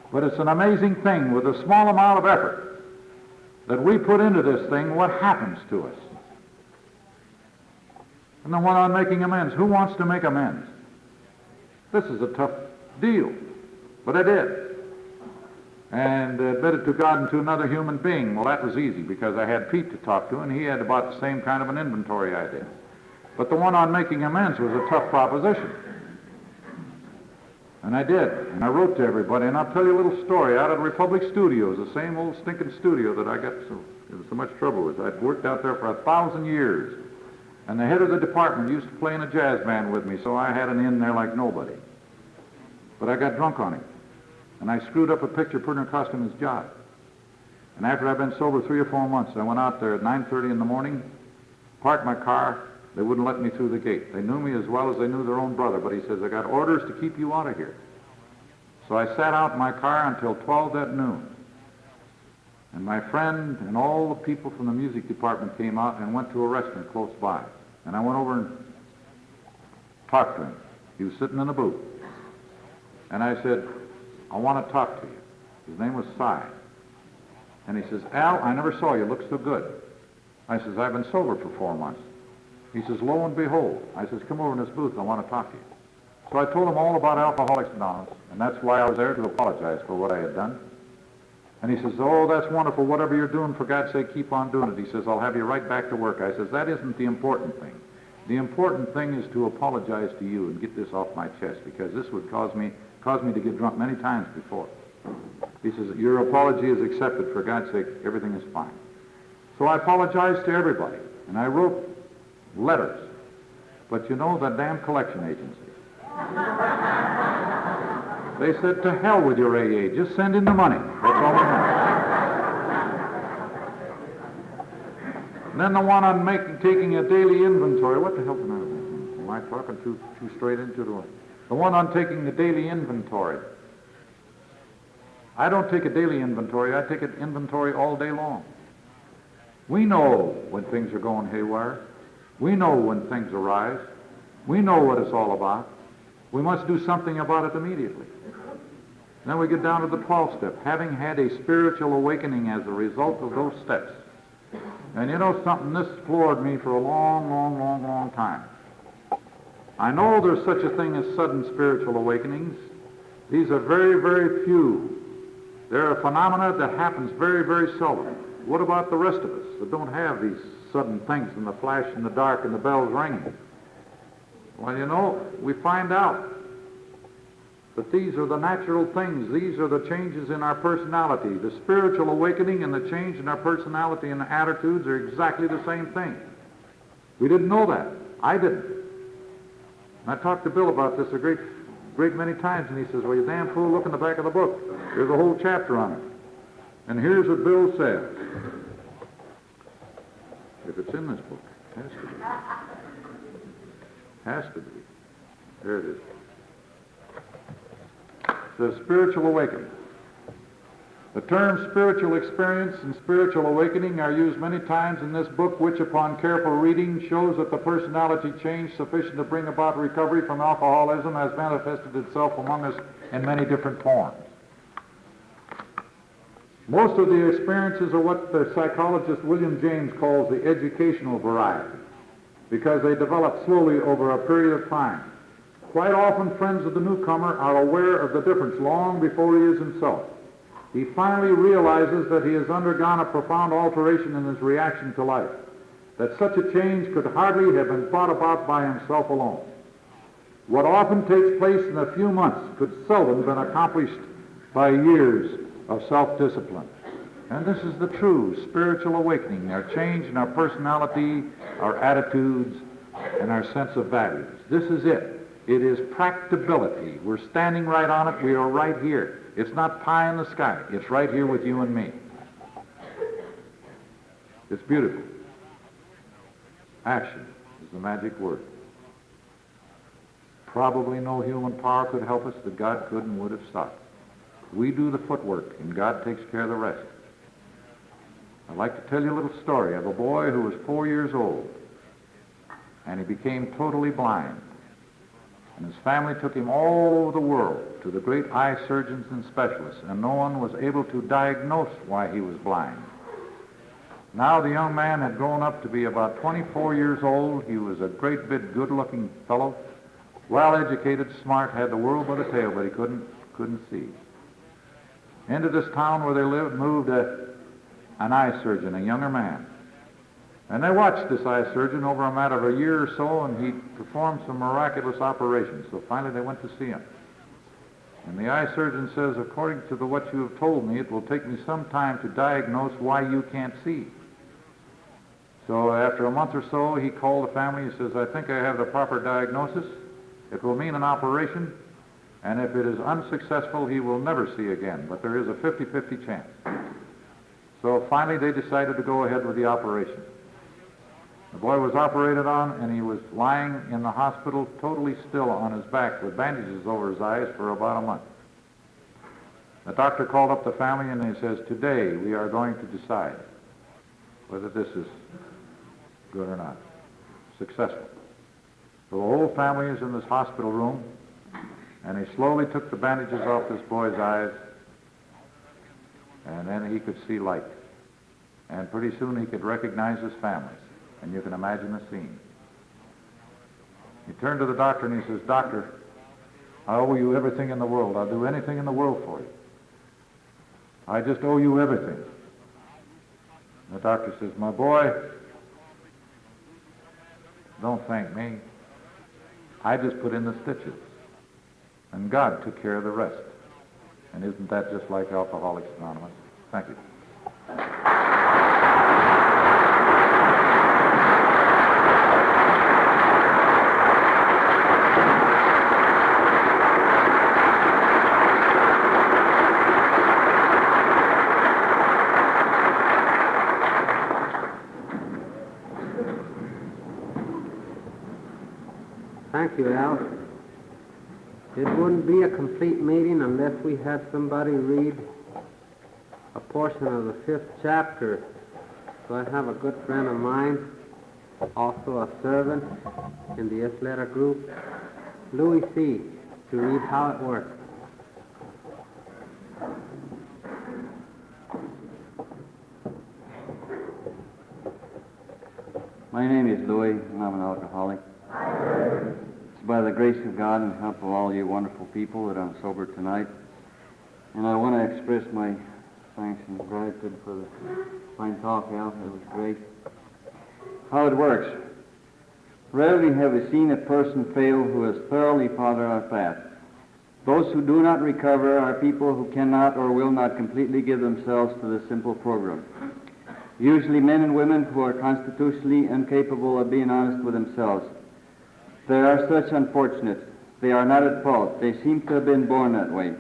but it's an amazing thing with a small amount of effort that we put into this thing, what happens to us. And the one on making amends, who wants to make amends? This is a tough deal, but I did. And admit it to God and to another human being. Well, that was easy because I had Pete to talk to, and he had about the same kind of an inventory I did. But the one on making amends was a tough proposition. And I did, and I wrote to everybody, and I'll tell you a little story out of Republic Studios, the same old stinking studio that I got so much trouble with. I'd worked out there for 1,000 years, and the head of the department used to play in a jazz band with me, so I had an in there like nobody. But I got drunk on him, and I screwed up a picture putting it cost him his job. And after I'd been sober 3 or 4 months, I went out there at 9:30 in the morning, parked my car. They wouldn't let me through the gate. They knew me as well as they knew their own brother, but he says, I got orders to keep you out of here. So I sat out in my car until 12 that noon. And my friend and all the people from the music department came out and went to a restaurant close by. And I went over and talked to him. He was sitting in a booth. And I said, I want to talk to you. His name was Cy. And he says, Al, I never saw you look so good. I says, I've been sober for 4 months. He says, lo and behold. I says, come over in this booth, I want to talk to you. So I told him all about Alcoholics Anonymous, and that's why I was there, to apologize for what I had done. And he says, oh, that's wonderful, whatever you're doing, for God's sake, keep on doing it. He says, I'll have you right back to work. I says, that isn't the important thing. The important thing is to apologize to you and get this off my chest, because this would cause me to get drunk many times before. He says, your apology is accepted, for God's sake, everything is fine. So I apologized to everybody, and I wrote letters. But you know, that damn collection agency. They said, to hell with your AA, just send in the money. That's all we want. And then the one on taking a daily inventory. What the hell am I talking too straight into the one on taking the daily inventory. I don't take a daily inventory, I take an inventory all day long. We know when things are going haywire. We know when things arise. We know what it's all about. We must do something about it immediately. Then we get down to the 12th step, having had a spiritual awakening as a result of those steps. And you know something, this floored me for a long time. I know there's such a thing as sudden spiritual awakenings. These are very, very few. They're a phenomena that happens very, very seldom. What about the rest of us that don't have these sudden things and the flash in the dark and the bells ringing? Well, you know, we find out that these are the natural things. These are the changes in our personality. The spiritual awakening and the change in our personality and attitudes are exactly the same thing. We didn't know that. I didn't. And I talked to Bill about this a great many times, and he says, well, you damn fool, look in the back of the book. There's a whole chapter on it. And here's what Bill says. If it's in this book, it has to be. Has to be. There it is. The spiritual awakening. The terms spiritual experience and spiritual awakening are used many times in this book, which upon careful reading shows that the personality change sufficient to bring about recovery from alcoholism has manifested itself among us in many different forms. Most of the experiences are what the psychologist William James calls the educational variety, because they develop slowly over a period of time. Quite often, friends of the newcomer are aware of the difference long before he is himself. He finally realizes that he has undergone a profound alteration in his reaction to life, that such a change could hardly have been brought about by himself alone. What often takes place in a few months could seldom have been accomplished by years of self-discipline. And this is the true spiritual awakening, our change in our personality, our attitudes, and our sense of values. This is it. It is practicability. We're standing right on it. We are right here. It's not pie in the sky. It's right here with you and me. It's beautiful. Action is the magic word. Probably no human power could help us that God could and would have stopped. We do the footwork, and God takes care of the rest. I'd like to tell you a little story of a boy who was 4 years old, and he became totally blind. And his family took him all over the world to the great eye surgeons and specialists, and no one was able to diagnose why he was blind. Now the young man had grown up to be about 24 years old. He was a great big good-looking fellow, well-educated, smart, had the world by the tail, but he couldn't see. Into this town where they lived moved an eye surgeon, a younger man. And they watched this eye surgeon over a matter of a year or so, and he performed some miraculous operations. So finally they went to see him. And the eye surgeon says, according to what you have told me, it will take me some time to diagnose why you can't see. So after a month or so, he called the family. He says, I think I have the proper diagnosis. It will mean an operation, and if it is unsuccessful, he will never see again. But there is a 50-50 chance. So finally they decided to go ahead with the operation. The boy was operated on, and he was lying in the hospital totally still on his back with bandages over his eyes for about a month. The doctor called up the family, and he says, today we are going to decide whether this is good or not, successful. So the whole family is in this hospital room, and he slowly took the bandages off this boy's eyes, and then he could see light. And pretty soon he could recognize his family. And you can imagine the scene. He turned to the doctor and he says, Doctor, I owe you everything in the world. I'll do anything in the world for you. I just owe you everything. And the doctor says, my boy, don't thank me. I just put in the stitches. And God took care of the rest. And isn't that just like Alcoholics Anonymous? Thank you. Thank you, Al. It wouldn't be a complete meeting unless we had somebody read a portion of the 5th chapter. So I have a good friend of mine, also a servant in the S-letter group, Louis C., to read how it works. My name is Louis, and I'm an alcoholic. It's by the grace of God and help of all you wonderful people that I'm sober tonight. And I want to express my thanks and gratitude for the fine talk, Al. It was great. How it works. Rarely have we seen a person fail who has thoroughly followed our path. Those who do not recover are people who cannot or will not completely give themselves to the simple program. Usually men and women who are constitutionally incapable of being honest with themselves. They are such unfortunates. They are not at fault. They seem to have been born that way.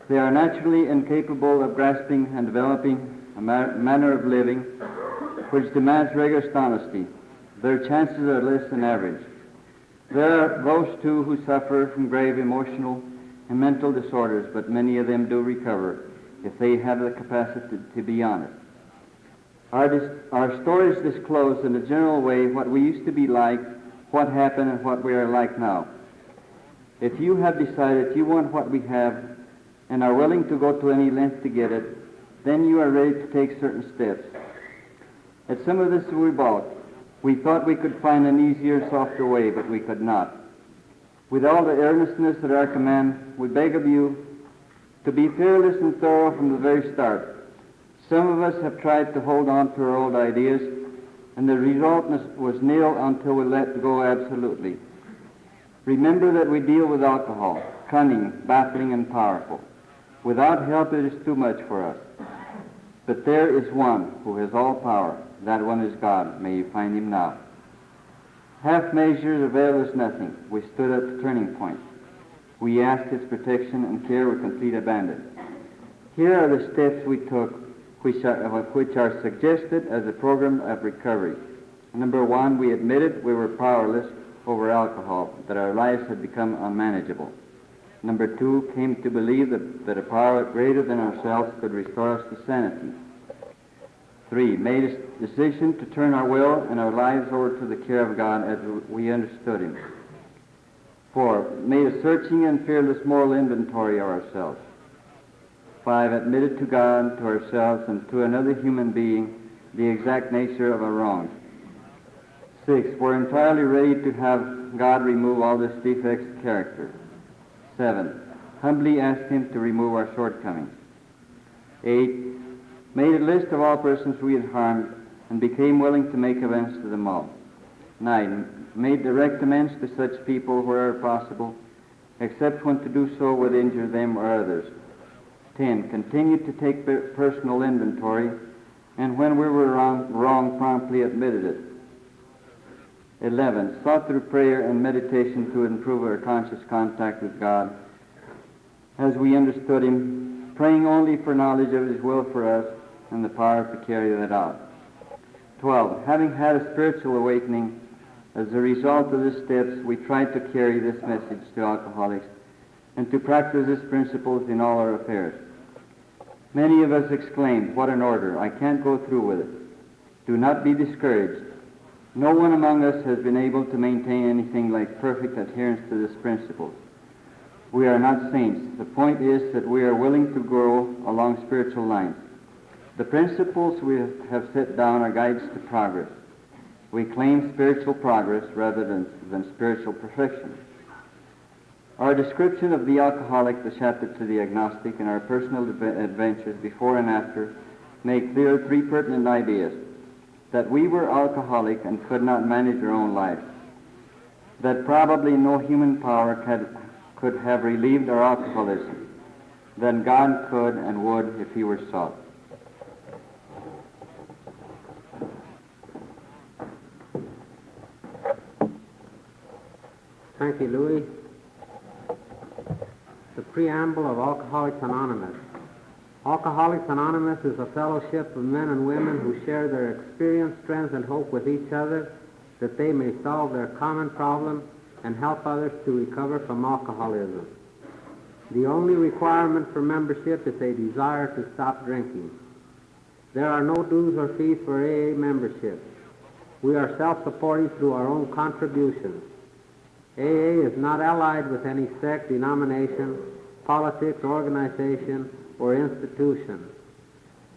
They are naturally incapable of grasping and developing a manner of living which demands rigorous honesty. Their chances are less than average. There are those, too, who suffer from grave emotional and mental disorders, but many of them do recover if they have the capacity to be honest. Our stories disclose in a general way what we used to be like, what happened, and what we are like now. If you have decided you want what we have and are willing to go to any length to get it, then you are ready to take certain steps. At some of this we bought. We thought we could find an easier, softer way, but we could not. With all the earnestness at our command, we beg of you to be fearless and thorough from the very start. Some of us have tried to hold on to our old ideas, and the result was nil until we let go absolutely. Remember that we deal with alcohol, cunning, baffling, and powerful. Without help, it is too much for us. But there is one who has all power. That one is God. May you find him now. Half measures availed us nothing. We stood at the turning point. We asked its protection and care with complete abandon. Here are the steps we took, which are suggested as a program of recovery. Number one, we admitted we were powerless over alcohol, that our lives had become unmanageable. Number two, came to believe that a power greater than ourselves could restore us to sanity. 3, made a decision to turn our will and our lives over to the care of God as we understood Him. 4, made a searching and fearless moral inventory of ourselves. 5, admitted to God, to ourselves, and to another human being the exact nature of our wrongs. 6, were entirely ready to have God remove all these defects of character. 7, humbly asked Him to remove our shortcomings. 8, made a list of all persons we had harmed and became willing to make amends to them all. 9, made direct amends to such people wherever possible, except when to do so would injure them or others. 10, continued to take personal inventory, and when we were wrong, promptly admitted it. 11, sought through prayer and meditation to improve our conscious contact with God as we understood Him, praying only for knowledge of His will for us and the power to carry that out. 12, having had a spiritual awakening, as a result of these steps, we tried to carry this message to alcoholics and to practice these principles in all our affairs. Many of us exclaimed, "What an order! I can't go through with it." Do not be discouraged. No one among us has been able to maintain anything like perfect adherence to these principles. We are not saints. The point is that we are willing to grow along spiritual lines. The principles we have set down are guides to progress. We claim spiritual progress rather than spiritual perfection. Our description of the alcoholic, the chapter to the agnostic, and our personal adventures before and after make clear 3 pertinent ideas: that we were alcoholic and could not manage our own life, that probably no human power could have relieved our alcoholism, then God could and would if He were sought. Thank you, Louis. The preamble of Alcoholics Anonymous. Alcoholics Anonymous is a fellowship of men and women who share their experience, strength, and hope with each other that they may solve their common problem and help others to recover from alcoholism. The only requirement for membership is a desire to stop drinking. There are no dues or fees for AA membership. We are self-supporting through our own contributions. AA is not allied with any sect, denomination, politics, organization, or institution,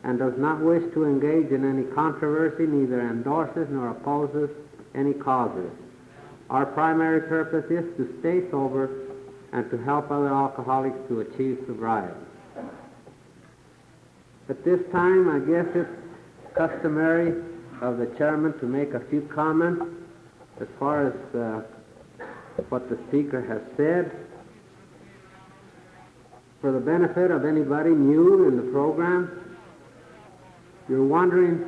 and does not wish to engage in any controversy, neither endorses nor opposes any causes. Our primary purpose is to stay sober and to help other alcoholics to achieve sobriety. At this time, I guess it's customary of the chairman to make a few comments as far as what the speaker has said. For the benefit of anybody new in the program, you're wondering,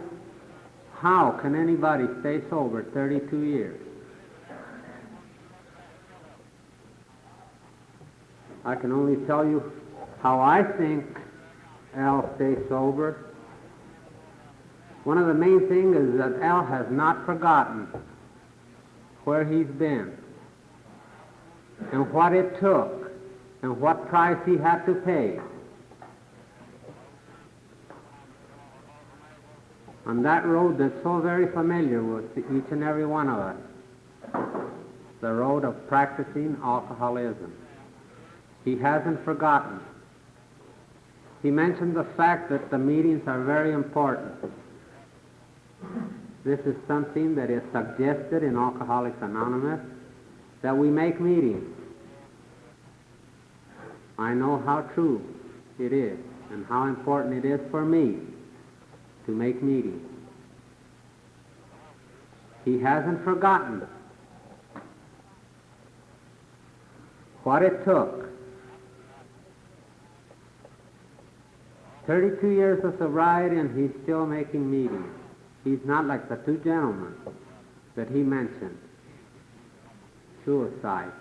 how can anybody stay sober 32 years? I can only tell you how I think Al stays sober. One of the main things is that Al has not forgotten where he's been and what it took and what price he had to pay. On that road that's so very familiar with each and every one of us, the road of practicing alcoholism. He hasn't forgotten. He mentioned the fact that the meetings are very important. This is something that is suggested in Alcoholics Anonymous, that we make meetings. I know how true it is and how important it is for me to make meetings. He hasn't forgotten what it took. 32 years of sobriety and he's still making meetings. He's not like the 2 gentlemen that he mentioned. suicide.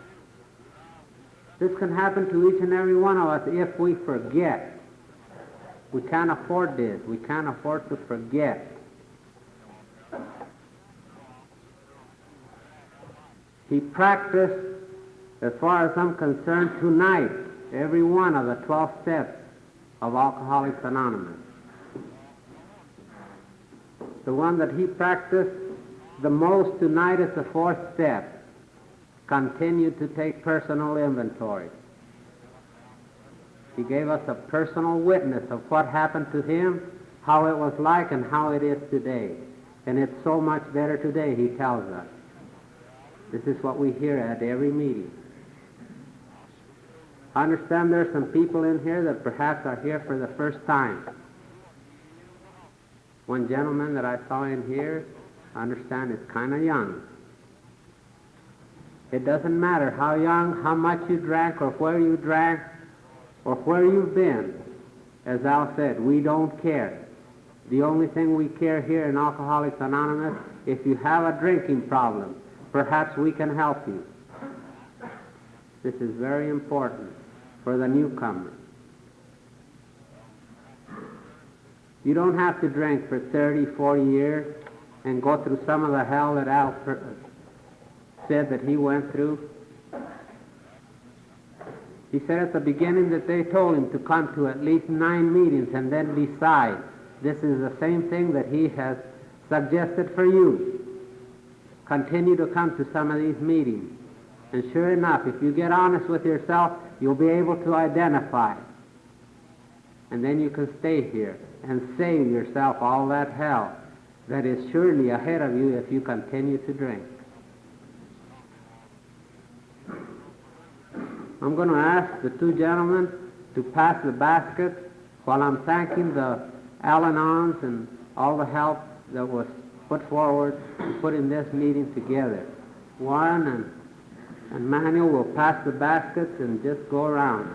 This can happen to each and every one of us if we forget. We can't afford this. We can't afford to forget. He practiced, as far as I'm concerned, tonight, every one of the 12 steps of Alcoholics Anonymous. The one that he practiced the most tonight is the 4th step. Continue to take personal inventory. He gave us a personal witness of what happened to him, how it was like, and how it is today. And it's so much better today, he tells us. This is what we hear at every meeting. I understand there's some people in here that perhaps are here for the first time. One gentleman that I saw in here, I understand is kind of young. It doesn't matter how young, how much you drank, or where you drank, or where you've been. As Al said, we don't care. The only thing we care here in Alcoholics Anonymous, if you have a drinking problem, perhaps we can help you. This is very important for the newcomer. You don't have to drink for 30, 40 years and go through some of the hell that Al said that he went through. He said at the beginning that they told him to come to at least 9 meetings and then decide. This is the same thing that he has suggested for you. Continue to come to some of these meetings. And sure enough, if you get honest with yourself, you'll be able to identify. And then you can stay here and save yourself all that hell that is surely ahead of you if you continue to drink. I'm going to ask the 2 gentlemen to pass the basket while I'm thanking the Al-Anons and all the help that was put forward to put in this meeting together. Warren and Manuel will pass the baskets and just go around.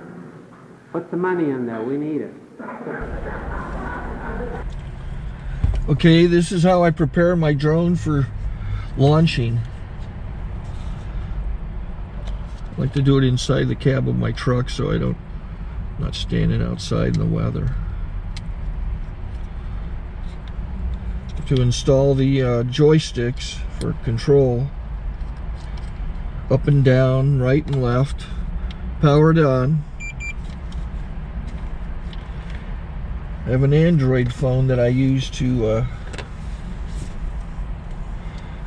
Put some money in there. We need it. Okay, this is how I prepare my drone for launching. I like to do it inside the cab of my truck so I'm not standing outside in the weather. To install the joysticks for control, up and down, right and left, powered on. I have an Android phone that I use to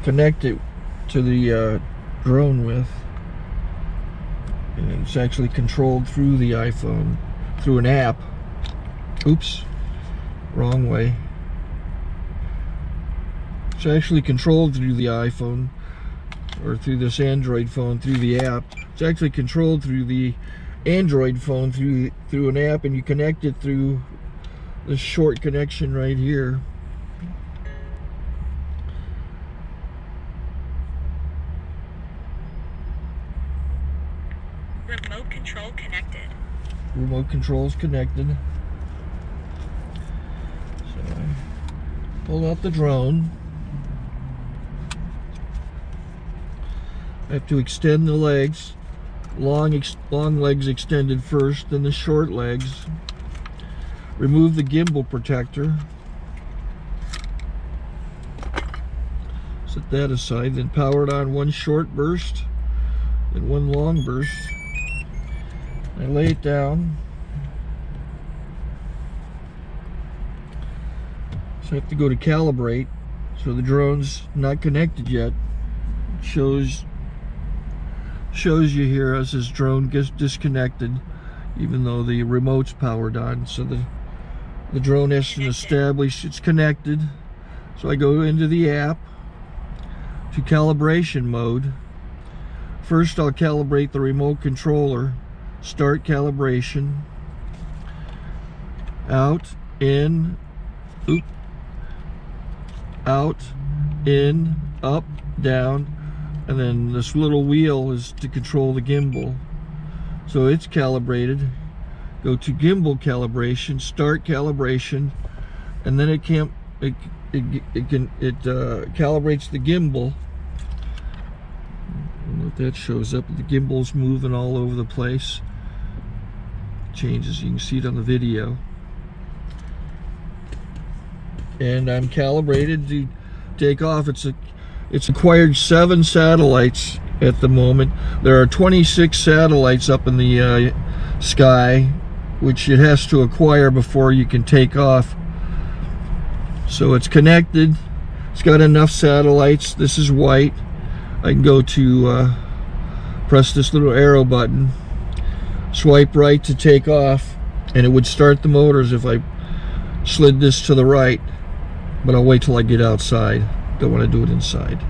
connect it to the drone with. And it's actually controlled through the iPhone, through an app. Oops, wrong way. It's actually controlled through the iPhone, or through this Android phone, through the app. It's actually controlled through the Android phone, through an app, and you connect it through this short connection right here. Remote control connected. Remote control's connected. So I pull out the drone. I have to extend the legs. Long legs extended first, then the short legs. Remove the gimbal protector. Set that aside, then power it on one short burst, then one long burst. I lay it down. So I have to go to calibrate. So the drone's not connected yet. It shows you here as this drone gets disconnected, even though the remote's powered on. So the drone has to establish it's connected. So I go into the app to calibration mode. First I'll calibrate the remote controller. Start calibration. Out, in, oop, out, in, up, down, and then this little wheel is to control the gimbal. So it's calibrated. Go to gimbal calibration, start calibration, and then it calibrates the gimbal. what that shows up. The gimbal's moving all over the place. Changes, you can see it on the video. And I'm calibrated to take off. It's acquired 7 satellites at the moment. There are 26 satellites up in the sky, which it has to acquire before you can take off. So it's connected. It's got enough satellites. This is white. I can go to press this little arrow button, swipe right to take off, and it would start the motors if I slid this to the right. But I'll wait till I get outside. Don't want to do it inside.